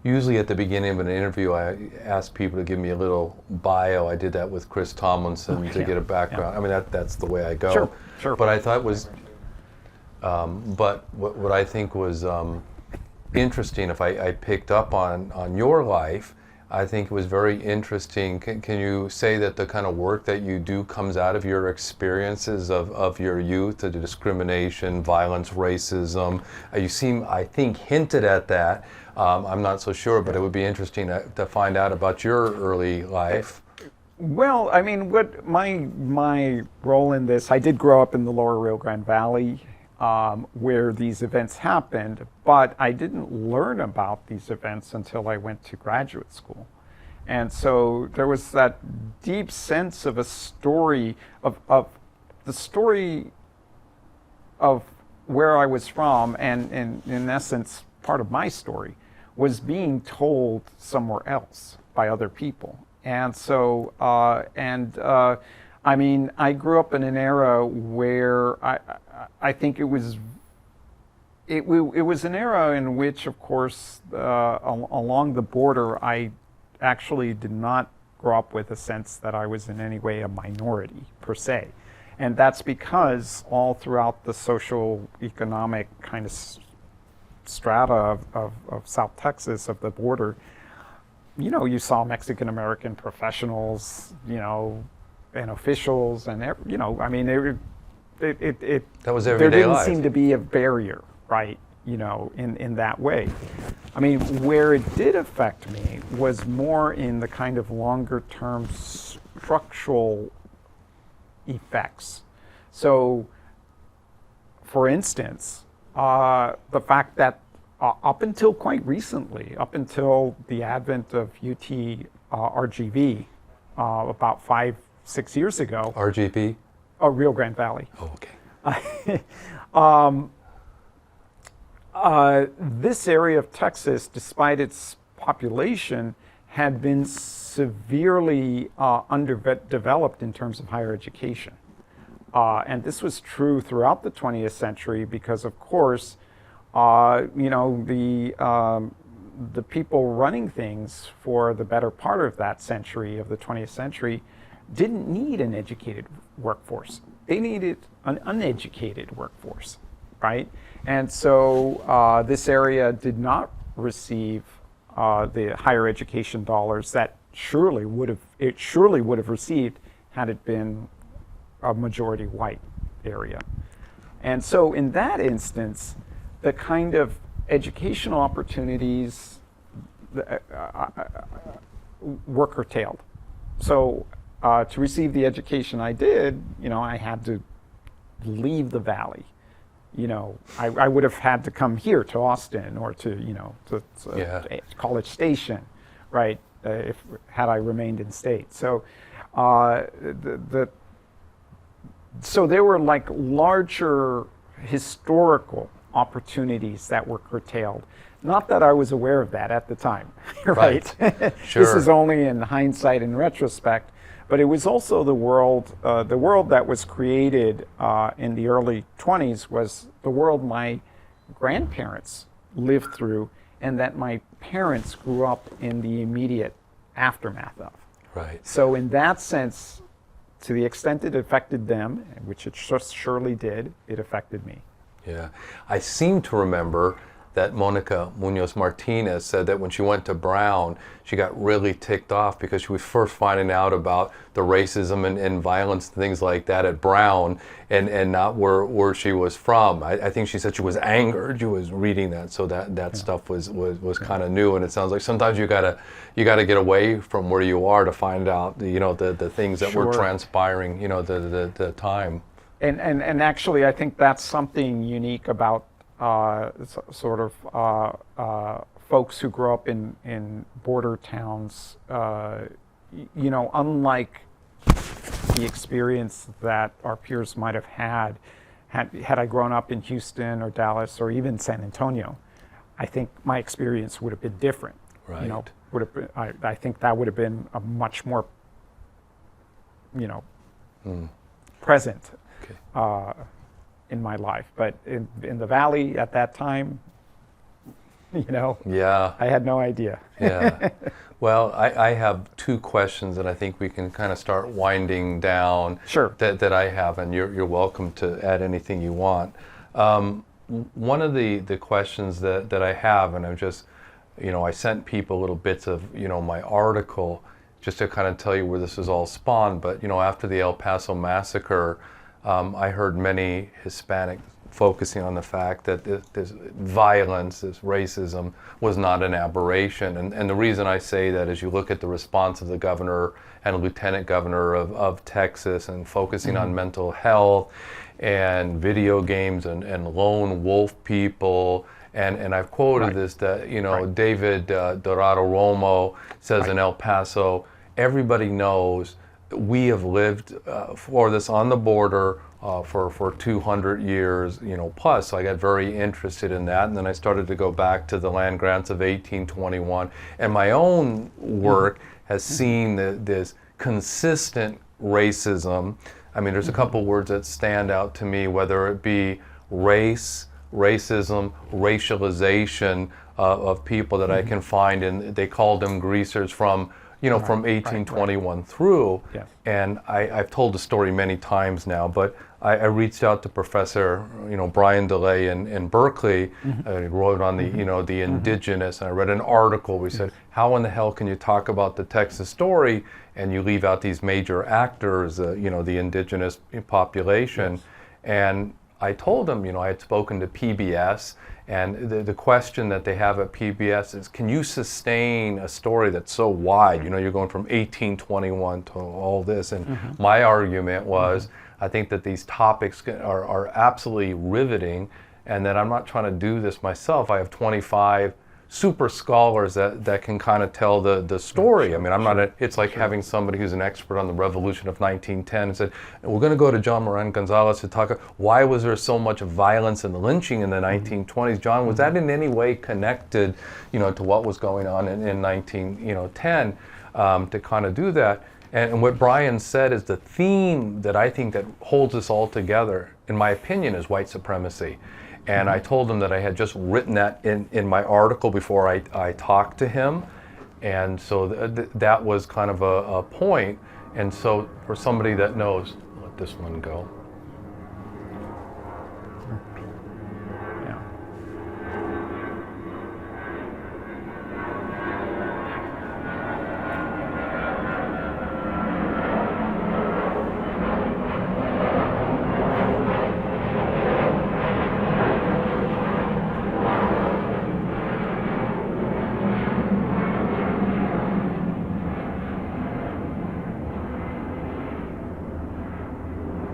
Usually at the beginning of an interview, I ask people to give me a little bio. I did that with Chris Tomlinson to get a background. Yeah. I mean, that's the way I go. Sure. But I thought was, but what I think was interesting, if I picked up on your life, I think it was very interesting. Can you say that the kind of work that you do comes out of your experiences of your youth, the discrimination, violence, racism? You seem, I think, hinted at that. I'm not so sure, but it would be interesting to find out about your early life. Well, I mean, what my role in this, I did grow up in the lower Rio Grande Valley, where these events happened, but I didn't learn about these events until I went to graduate school. And so there was that deep sense of a story, of the story of where I was from, and in essence, part of my story was being told somewhere else by other people. And so, I mean, I grew up in an era where I think it was an era in which, of course, along the border, I actually did not grow up with a sense that I was in any way a minority, per se. And that's because all throughout the social, economic kind of strata of South Texas, of the border, you saw Mexican American professionals, and officials, and I mean, that was there everyday didn't life. seem to be a barrier, right? In that way. I mean, where it did affect me was more in the kind of longer term structural effects. So, for instance, the fact that up until quite recently, up until the advent of UT RGV, about 5-6 years ago. RGV? Rio Grande Valley. Oh, okay. This area of Texas, despite its population, had been severely underdeveloped in terms of higher education. And this was true throughout the 20th century because, of course, the people running things for the better part of that century, of the 20th century, didn't need an educated workforce. They needed an uneducated workforce, right? And so this area did not receive the higher education dollars that it surely would have received had it been a majority white area. And so in that instance, the kind of educational opportunities were curtailed. So to receive the education I did, I had to leave the valley. I would have had to come here to Austin or to College Station, right? Had I remained in state. So so there were like larger historical opportunities that were curtailed. Not that I was aware of that at the time, right? Sure. This is only in hindsight and retrospect, but it was also the world that was created in the early 20s was the world my grandparents lived through and that my parents grew up in the immediate aftermath of. Right. So in that sense, to the extent it affected them, which it surely did, it affected me. Yeah. I seem to remember that Monica Munoz Martinez said that when she went to Brown, she got really ticked off because she was first finding out about the racism and violence and things like that at Brown and not where she was from. I think she said she was angered. She was reading that, so that stuff was kind of new. And it sounds like sometimes you gotta get away from where you are to find out the things that were transpiring the time. And actually, I think that's something unique about folks who grow up in border towns. Unlike the experience that our peers might have had I grown up in Houston or Dallas or even San Antonio, I think my experience would have been different. Right. I think that would have been a much more, present. Okay. In my life, but in the valley at that time, yeah, I had no idea. Yeah. Well, I have two questions that I think we can kind of start winding down. Sure. That I have, and you're welcome to add anything you want. One of the questions that I have, and I'm just, I sent people little bits of my article just to kind of tell you where this is all spawned. But after the El Paso massacre, I heard many Hispanics focusing on the fact that this violence, this racism, was not an aberration. And the reason I say that is you look at the response of the governor and lieutenant governor of Texas and focusing on mental health and video games and lone wolf people. And I've quoted this, that, David Dorado Romo says in El Paso, everybody knows we have lived for this on the border for 200 years, plus. So I got very interested in that, and then I started to go back to the land grants of 1821. And my own work has seen this consistent racism. I mean, there's a couple words that stand out to me, whether it be race, racism, racialization of people that I can find, and they called them greasers from from 1821 through. Yes. And I've told the story many times now, but I reached out to Professor, Brian DeLay in Berkeley. He wrote on the, the indigenous, and I read an article where he said, how in the hell can you talk about the Texas story and you leave out these major actors, the indigenous population? Yes. And I told him, I had spoken to PBS, and the question that they have at PBS is, can you sustain a story that's so wide? You're going from 1821 to all this. And my argument was, I think that these topics are absolutely riveting, and that I'm not trying to do this myself. I have 25 super scholars that can kind of tell the story. I mean, I'm not. It's like having somebody who's an expert on the Revolution of 1910 and said, we're going to go to John Moran Gonzalez to talk. Why was there so much violence and lynching in the 1920s? John, was that in any way connected, to what was going on in 1910? To kind of do that. And what Brian said is the theme that I think that holds us all together, in my opinion, is white supremacy. And I told him that I had just written that in my article before I talked to him. And so that was kind of a point. And so for somebody that knows, let this one go. Yeah.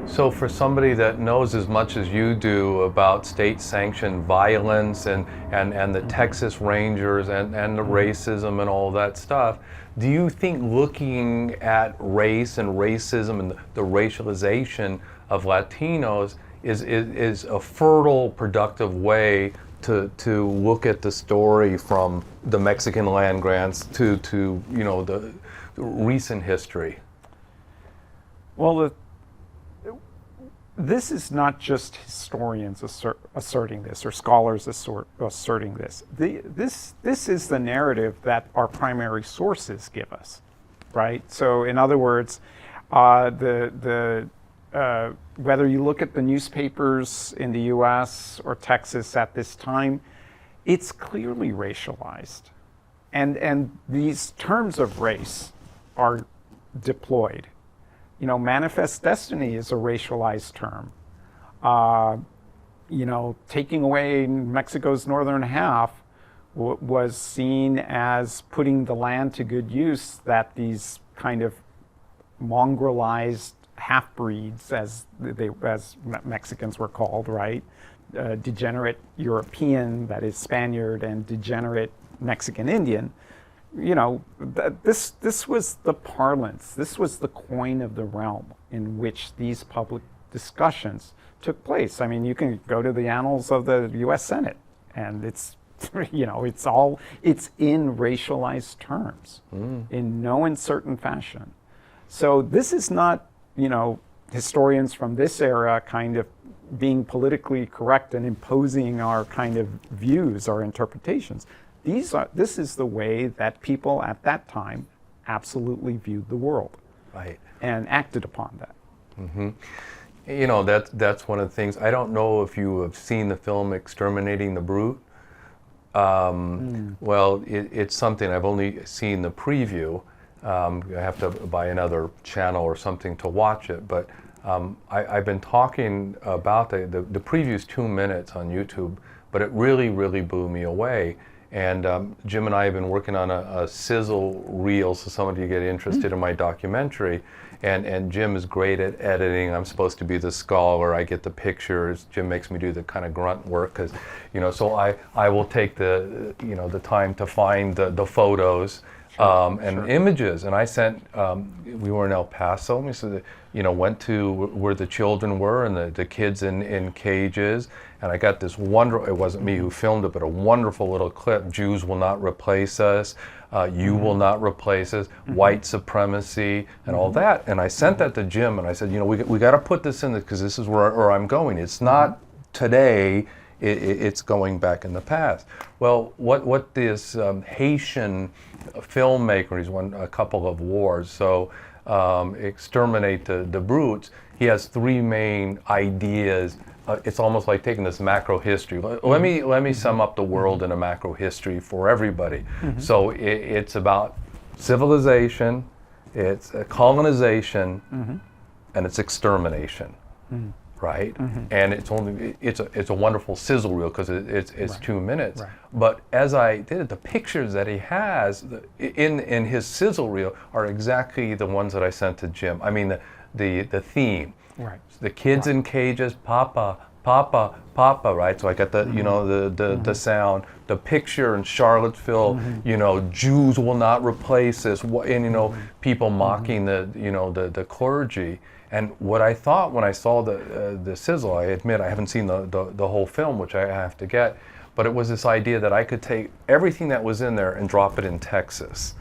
So for somebody that knows as much as you do about state-sanctioned violence and the Texas Rangers and the racism and all that stuff, do you think looking at race and racism and the racialization of Latinos is a fertile, productive way to look at the story from the Mexican land grants to the recent history? Well, this is not just historians asserting this or scholars asserting this. This is the narrative that our primary sources give us, right? So, in other words, whether you look at the newspapers in the U.S. or Texas at this time, it's clearly racialized, and these terms of race are deployed. Manifest destiny is a racialized term. Taking away Mexico's northern half was seen as putting the land to good use that these kind of mongrelized half-breeds, as Mexicans were called, right? Degenerate European, that is Spaniard, and degenerate Mexican Indian. This was the parlance, this was the coin of the realm in which these public discussions took place. I mean, you can go to the annals of the U.S. Senate, and it's in racialized terms, in no uncertain fashion. So this is not, historians from this era kind of being politically correct and imposing our kind of views, our interpretations. This is the way that people at that time absolutely viewed the world, right, and acted upon that. Mm-hmm. That's one of the things. I don't know if you have seen the film Exterminating the Brute. Well, it's something I've only seen the preview. I have to buy another channel or something to watch it. But I've been talking about the preview's 2 minutes on YouTube, but it really, really blew me away. And Jim and I have been working on a sizzle reel, so some of you get interested in my documentary. And Jim is great at editing. I'm supposed to be the scholar. I get the pictures. Jim makes me do the kind of grunt work, because, so I will take the time to find the photos and images. And I sent, we were in El Paso, and we said, went to where the children were and the kids in cages. And I got this wonderful, it wasn't me who filmed it, but a wonderful little clip. Jews will not replace us. You will not replace us. White supremacy and all that. And I sent that to Jim, and I said, we got to put this in, because this is where I'm going. It's not today. It's going back in the past. Well, what this Haitian filmmaker, he's won a couple of wars, so Exterminate the Brutes, he has 3 main ideas. It's almost like taking this macro history. Let me sum up the world in a macro history for everybody. So it's about civilization, it's colonization, and it's extermination. Right, and it's a wonderful sizzle reel, because it's 2 minutes. Right. But as I did it, the pictures that he has in his sizzle reel are exactly the ones that I sent to Jim. I mean, the theme. Right. The kids in cages, Papa, Papa, Papa. Right. So I got the the sound. The picture in Charlottesville. Jews will not replace us. And people mocking the clergy. And what I thought when I saw the sizzle, I admit I haven't seen the whole film, which I have to get, but it was this idea that I could take everything that was in there and drop it in Texas,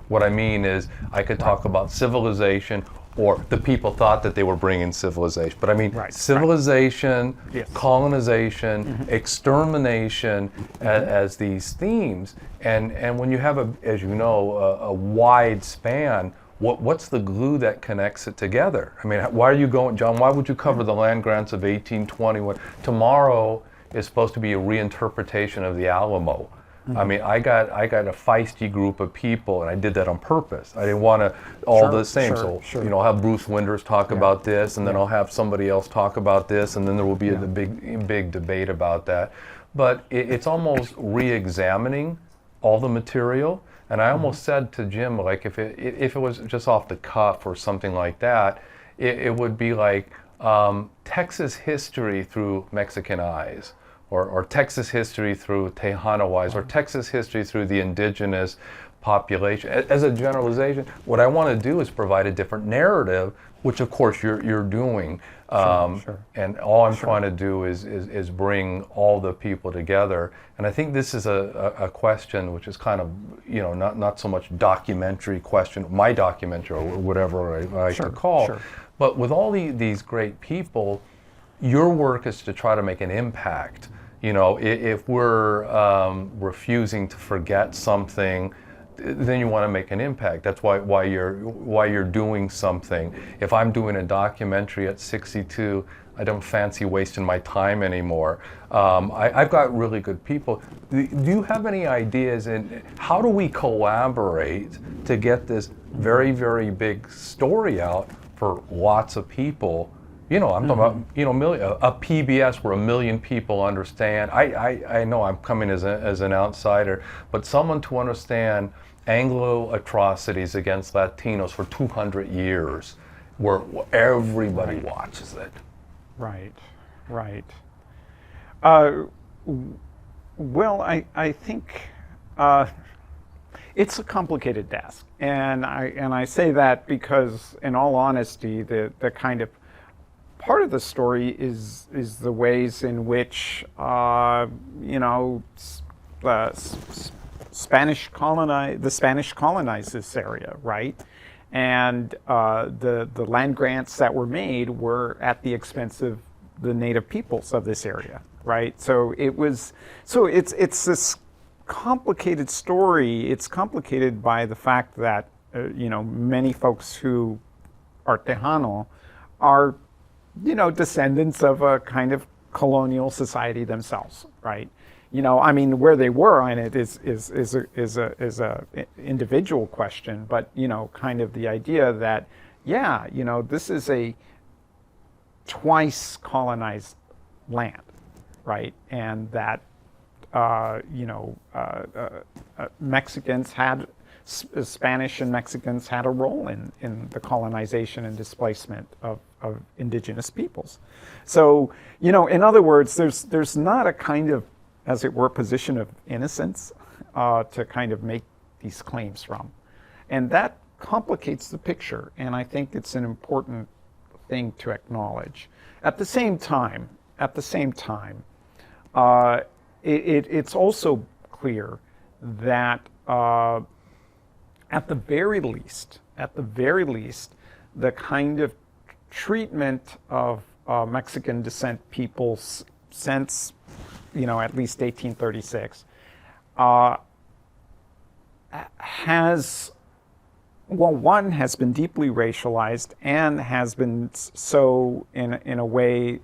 What I mean is, I could talk about civilization, or the people thought that they were bringing civilization. But I mean, civilization, Yes. colonization, extermination as these themes. And when you have, as you know, a wide span, what's the glue that connects it together? I mean, why are you going, John, why would you cover the land grants of 1820 when tomorrow is supposed to be a reinterpretation of the Alamo? I mean, I got a feisty group of people, and I did that on purpose. I didn't want to all the same. So you know, I'll have Bruce Winters talk about this, and then I'll have somebody else talk about this, and then there will be a big debate about that. But it's almost re-examining all the material. And I almost said to Jim, like, if it was just off the cuff or something like that, it would be like Texas history through Mexican eyes. Or Texas history through Tejano eyes, or Texas history through the indigenous population. As a generalization, what I want to do is provide a different narrative, which of course you're doing. And all I'm trying to do is bring all the people together. And I think this is a question which is kind of, you know, not so much documentary question, my documentary or whatever I like to call. But with all these great people, your work is to try to make an impact. You know, if we're refusing to forget something, then you want to make an impact. That's why you're doing something. If I'm doing a documentary at 62, I don't fancy wasting my time anymore. I've got really good people. Do you have any ideas in how do we collaborate to get this very, very big story out for lots of people? You know, I'm talking about, you know, a PBS where 1 million people understand. I know I'm coming as an outsider, but someone to understand Anglo atrocities against Latinos for 200 years, where everybody watches it. Right. Well, I think it's a complicated task, and I say that because, in all honesty, the kind of part of the story is the ways in which you know, the Spanish colonized this area, right? And the land grants that were made were at the expense of the native peoples of this area, right? So it's this complicated story. It's complicated by the fact that you know, many folks who are Tejano are, you know, descendants of a kind of colonial society themselves, right? You know, I mean, where they were in it is a individual question, but you know, kind of the idea that, yeah, you know, this is a twice colonized land, right? And that you know, Mexicans had, Spanish and Mexicans had a role in the colonization and displacement of indigenous peoples. So, you know, in other words, there's not a kind of, as it were, position of innocence to kind of make these claims from. And that complicates the picture, and I think it's an important thing to acknowledge. At the same time, it's also clear that at the very least, the kind of treatment of Mexican descent peoples since, you know, at least 1836 has, well, one has been deeply racialized and has been so in a way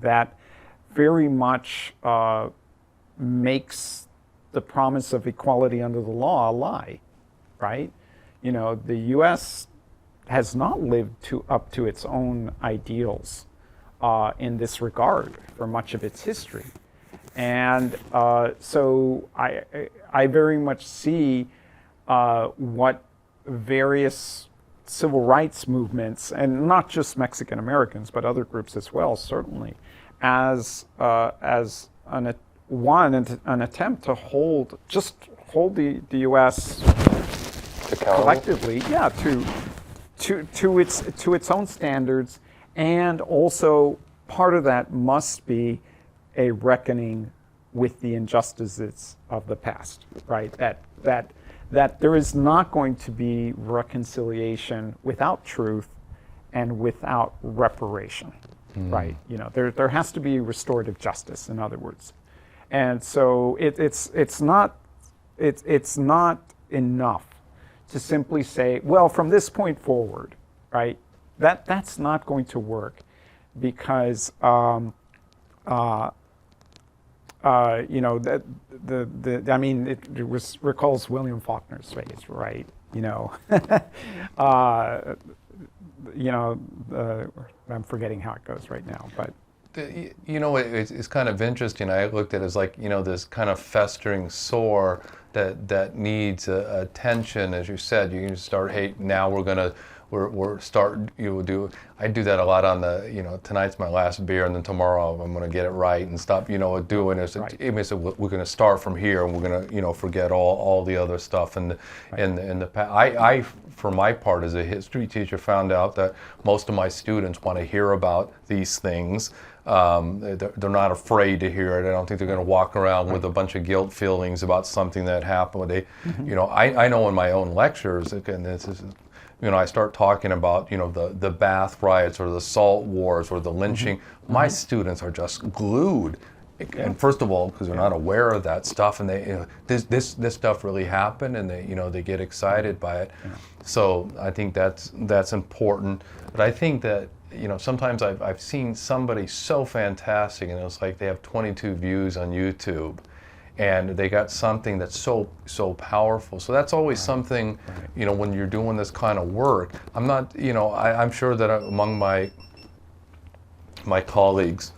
that very much makes the promise of equality under the law a lie, right? You know, the U.S. has not lived up to its own ideals in this regard for much of its history. And so I very much see what various civil rights movements, and not just Mexican Americans, but other groups as well, certainly, as an attempt to hold the U.S. collectively, yeah, to its own standards, and also part of that must be a reckoning with the injustices of the past, right? that there is not going to be reconciliation without truth and without reparation, right? You know, there has to be restorative justice, in other words. And so it's not enough to simply say, well, from this point forward, right? That's not going to work, because you know, I mean, it recalls William Faulkner's phrase, right? You know, I'm forgetting how it goes right now, but. You know, it's kind of interesting. I looked at it as like, you know, this kind of festering sore that needs attention. As you said, you can start, hey, now we're start, I do that a lot on the, you know, tonight's my last beer and then tomorrow I'm going to get it right and stop, you know, doing it. Right. It means we're going to start from here and we're going to, you know, forget all the other stuff. And in the past, I, for my part as a history teacher, found out that most of my students want to hear about these things. They're not afraid to hear it. I don't think they're going to walk around with a bunch of guilt feelings about something that happened. They, you know, I know in my own lectures, and this is, you know, I start talking about, you know, the Bath riots or the Salt Wars or the lynching. My students are just glued. And first of all, because they're not aware of that stuff, and they, you know, this stuff really happened, and they, you know, they get excited by it. So I think that's important. But I think that, you know, sometimes I've seen somebody so fantastic, and it's like they have 22 views on YouTube, and they got something that's so powerful. So that's always something, you know, when you're doing this kind of work. I'm not, you know, I'm sure that among my colleagues,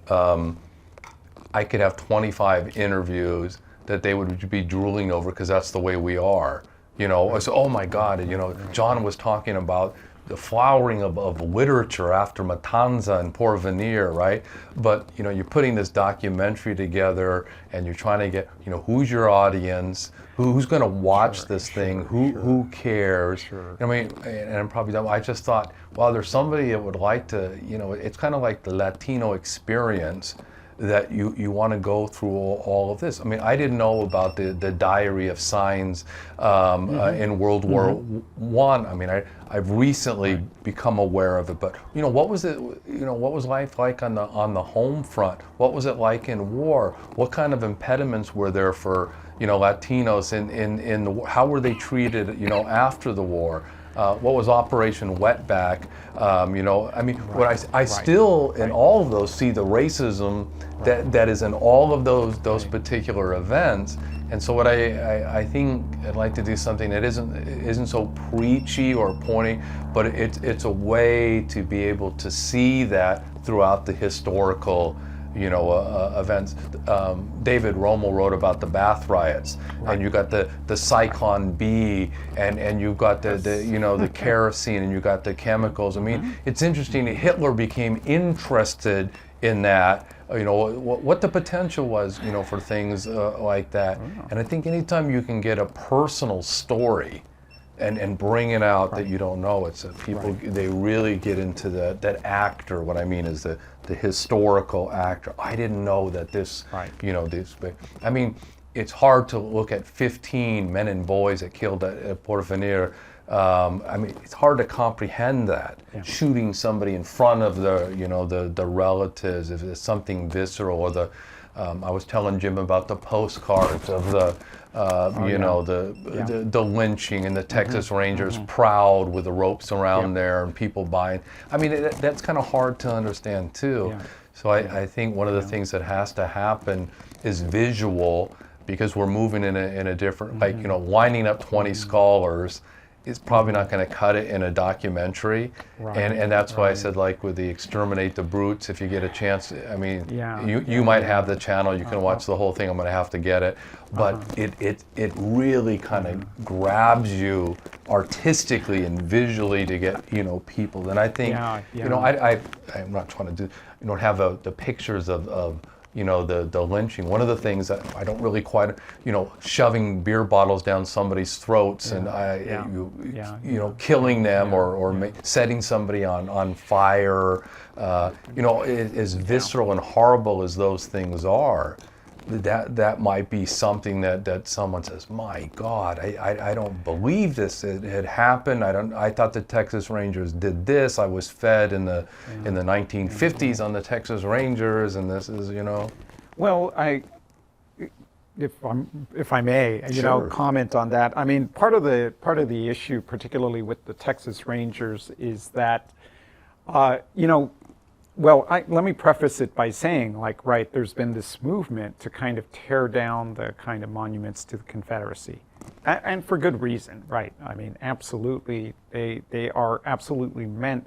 I could have 25 interviews that they would be drooling over, because that's the way we are. You know, so, oh my God, you know, John was talking about the flowering of literature after Matanza and Porvenir, right? But, you know, you're putting this documentary together and you're trying to get, you know, who's your audience? Who's going to watch this thing? Who cares? I mean, and I'm probably done. I just thought, well, there's somebody that would like to, you know, it's kind of like the Latino experience, that you want to go through all of this. I mean, I didn't know about the diary of signs in World War I. I mean, I've recently become aware of it, but you know, what was it? You know, what was life like on the home front? What was it like in war? What kind of impediments were there for, you know, Latinos in the war? How were they treated, you know, after the war? What was Operation Wetback? You know, I mean, what I still in all of those see the racism that is in all of those particular events. And so what I think I'd like to do something that isn't so preachy or pointy, but it's a way to be able to see that throughout the historical, you know, events. David Rommel wrote about the Bath riots, and you got the Cyclone B, and you've got the you know, the kerosene, and you got the chemicals. I mean, it's interesting. Hitler became interested in that. You know, what the potential was, you know, for things like that. And I think anytime you can get a personal story and bring it out that you don't know, it's people, they really get into that actor. What I mean is the historical actor. I didn't know that this, you know, this. I mean, it's hard to look at 15 men and boys that killed at Porvenir. I mean, it's hard to comprehend that, shooting somebody in front of the, you know, the relatives, if it's something visceral, or the, I was telling Jim about the postcards of the, you know, the lynching, and the Texas Rangers proud with the ropes around there and people buying. I mean, that's kind of hard to understand too. So I think one of the things that has to happen is visual, because we're moving in a different, like, you know, lining up 20 scholars is probably not going to cut it in a documentary, and that's why I said, like with the Exterminate the Brutes, if you get a chance, I mean, you might have the channel, you can watch the whole thing. I'm going to have to get it, but it really kind of grabs you artistically and visually to get, you know, people. And I think, you know, I'm not trying to do, you know, have the pictures of you know, the lynching. One of the things that I don't really quite, you know, shoving beer bottles down somebody's throats and you know, killing them or setting somebody on fire. You know, as visceral and horrible as those things are, that might be something that someone says, my God, I don't believe this. It had happened. I thought the Texas Rangers did this. I was fed in the 1950s on the Texas Rangers, and this is, Well, if I may, Sure. comment on that. I mean, part of the issue, particularly with the Texas Rangers, is that, let me preface it by saying, right, there's been this movement to kind of tear down the kind of monuments to the Confederacy, and for good reason, right? I mean, absolutely, they are absolutely meant.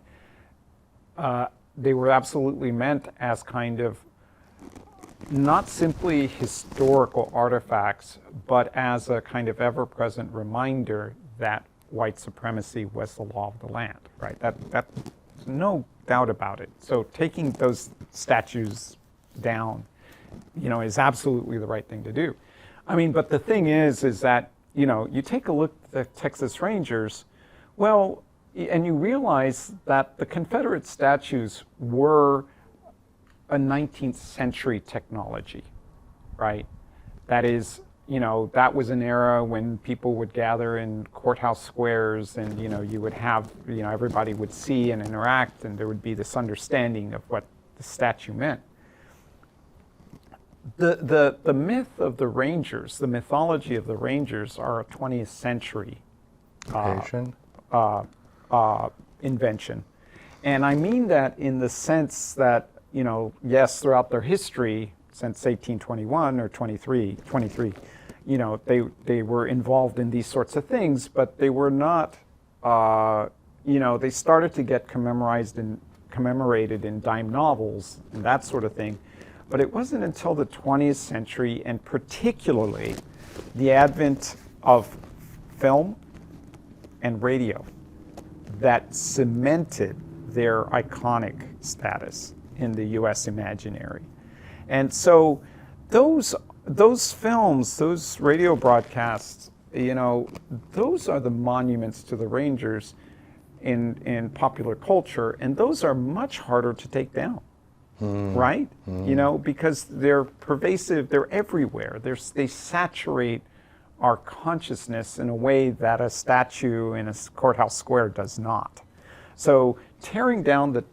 They were absolutely meant as kind of not simply historical artifacts, but as a kind of ever-present reminder that white supremacy was the law of the land, right? That's no doubt about it. So taking those statues down, is absolutely the right thing to do. I mean, but the thing is that, you take a look at the Texas Rangers, well, and you realize that the Confederate statues were a 19th century technology, right? That is, that was an era when people would gather in courthouse squares, and you would have, everybody would see and interact, and there would be this understanding of what the statue meant. The myth of the Rangers, the mythology of the Rangers, are a 20th century invention, and I mean that in the sense that, yes, throughout their history, since 1821 or 23, they were involved in these sorts of things, but they were not, they started to get commemorated in dime novels and that sort of thing. But it wasn't until the 20th century, and particularly the advent of film and radio, that cemented their iconic status in the U.S. imaginary. And so those films, those radio broadcasts, those are the monuments to the Rangers in popular culture, and those are much harder to take down, right? Because they're pervasive, they're everywhere. They saturate our consciousness in a way that a statue in a courthouse square does not. So tearing down the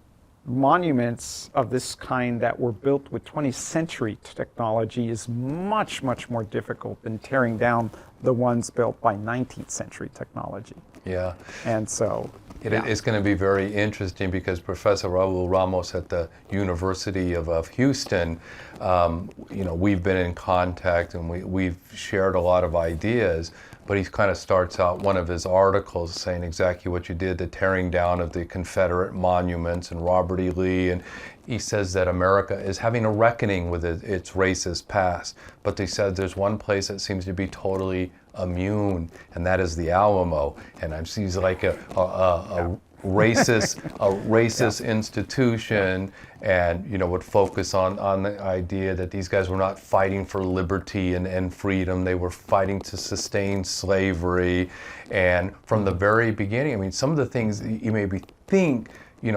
monuments of this kind that were built with 20th century technology is much, much more difficult than tearing down the ones built by 19th century technology. Yeah. And so it's going to be very interesting because Professor Raul Ramos at the University of Houston, we've been in contact and we've shared a lot of ideas. But he kind of starts out one of his articles saying exactly what you did, the tearing down of the Confederate monuments and Robert E. Lee. And he says that America is having a reckoning with its racist past. But he said there's one place that seems to be totally immune, and that is the Alamo. And he's like a racist institution, and would focus on the idea that these guys were not fighting for liberty and freedom. They were fighting to sustain slavery. And from the very beginning, I mean, some of the things you maybe think,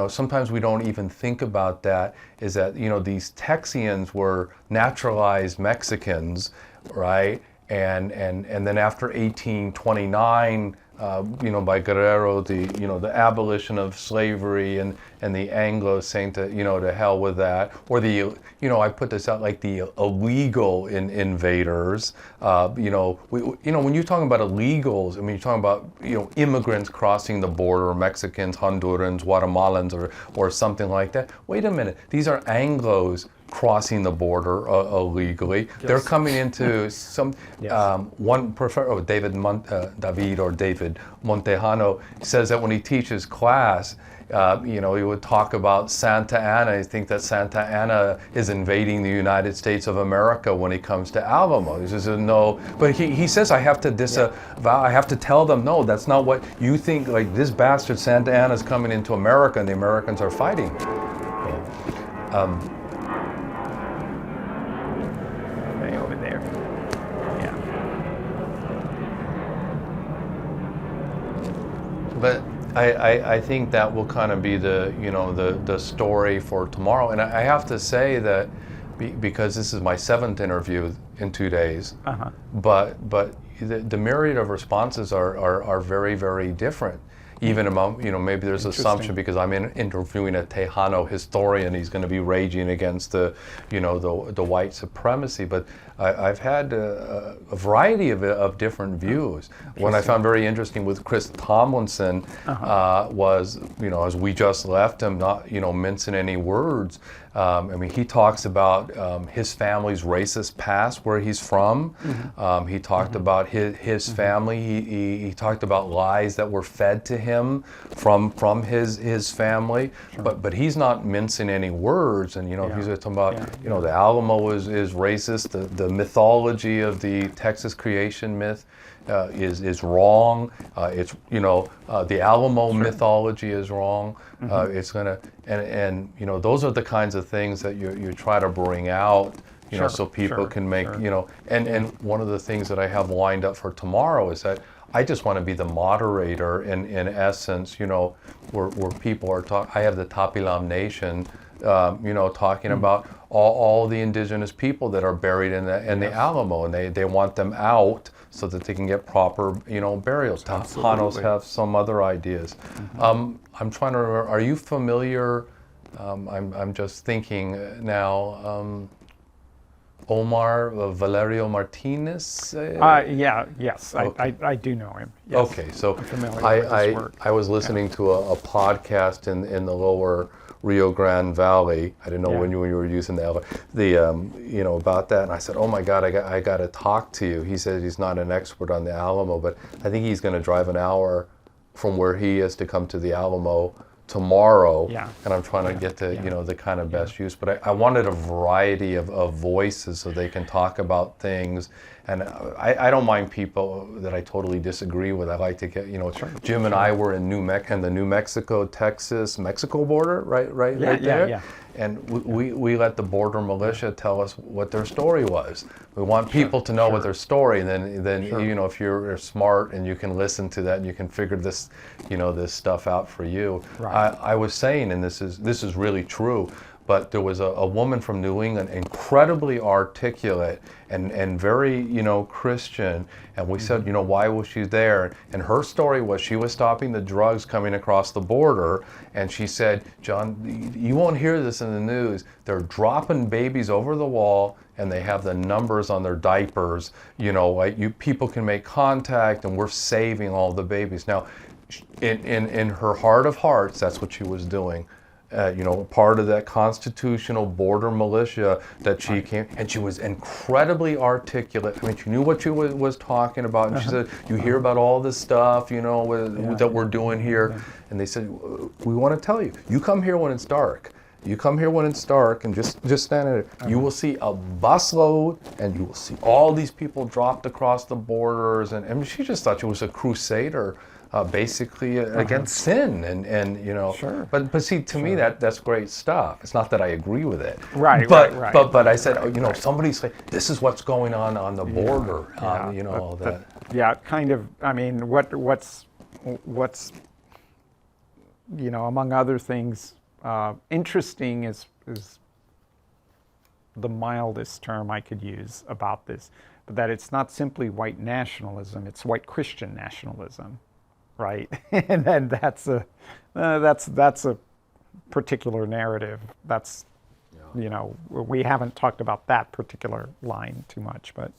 sometimes we don't even think about that, is that these Texians were naturalized Mexicans, right? And then after 1829, by Guerrero, the abolition of slavery and the Anglos saying to hell with that, or I put this out like the illegal invaders. When you're talking about illegals, I mean, you're talking about immigrants crossing the border, Mexicans, Hondurans, Guatemalans, or something like that. Wait a minute, these are Anglos crossing the border illegally. Yes. They're coming into some, yes. David Montejano says that when he teaches class, he would talk about Santa Anna. I think that Santa Anna is invading the United States of America when it comes to Alamo. He says, no, but he says, I have to disavow, I have to tell them, no, that's not what you think, like this bastard Santa Anna is coming into America and the Americans are fighting. Over there. Yeah. But I think that will kind of be the story for tomorrow. And I have to say that because this is my 7th interview in 2 days. Uh-huh. But the myriad of responses are very, very different. Even among, maybe there's assumption because I'm interviewing a Tejano historian, he's going to be raging against the white supremacy. But I've had a variety of different views. What I found very interesting with Chris Tomlinson was, as we just left him, not, mincing any words. He talks about his family's racist past, where he's from. He talked about his family. He talked about lies that were fed to him from his family. But he's not mincing any words. And he's talking about the Alamo is racist. The mythology of the Texas creation myth is wrong. It's the Alamo mythology is wrong. It's gonna and those are the kinds of things that you try to bring out, so people can make and one of the things that I have lined up for tomorrow is that I just want to be the moderator in essence, where people are talking. I have the Tapilam Nation, talking about all the indigenous people that are buried in the Alamo, and they want them out so that they can get proper, burials. Tajanos have some other ideas. I'm trying to remember, are you familiar, I'm just thinking now, Omar Valerio Martinez? Yes, Okay. I do know him. Yes. Okay, so I'm familiar with his work. I was listening to a podcast in the lower Rio Grande Valley. I didn't know when you were using the about that, and I said, oh my God, I got to talk to you. He said he's not an expert on the Alamo, but I think he's going to drive an hour from where he is to come to the Alamo tomorrow, and I'm trying to get to the kind of best use. But I wanted a variety of voices so they can talk about things. And I don't mind people that I totally disagree with. I like to get, Jim and I were in the New Mexico, Texas-Mexico border, right there. Yeah. And we let the border militia tell us what their story was. We want people to know what their story, and then if you're smart and you can listen to that and you can figure this, this stuff out for you. Right. I was saying, and this is really true, but there was a woman from New England, incredibly articulate and very, Christian. And we said, why was she there? And her story was she was stopping the drugs coming across the border. And she said, John, you won't hear this in the news. They're dropping babies over the wall, and they have the numbers on their diapers. People can make contact, and we're saving all the babies. Now, in her heart of hearts, that's what she was doing. Part of that constitutional border militia that she came, and she was incredibly articulate. She knew what she was talking about, and she said, you hear about all this stuff, that we're doing here. And they said, we want to tell you, you come here when it's dark. You come here when it's dark and just stand there. You will see a busload, and you will see all these people dropped across the borders. And she just thought she was a crusader. Basically against sin, and Sure. But see, to me that's great stuff. It's not that I agree with it, Right. But I said, somebody's like, this is what's going on the border, all that. Yeah, kind of. What's among other things, interesting is the mildest term I could use about this, but that it's not simply white nationalism; it's white Christian nationalism. Right, and then that's a particular narrative. That's we haven't talked about that particular line too much, but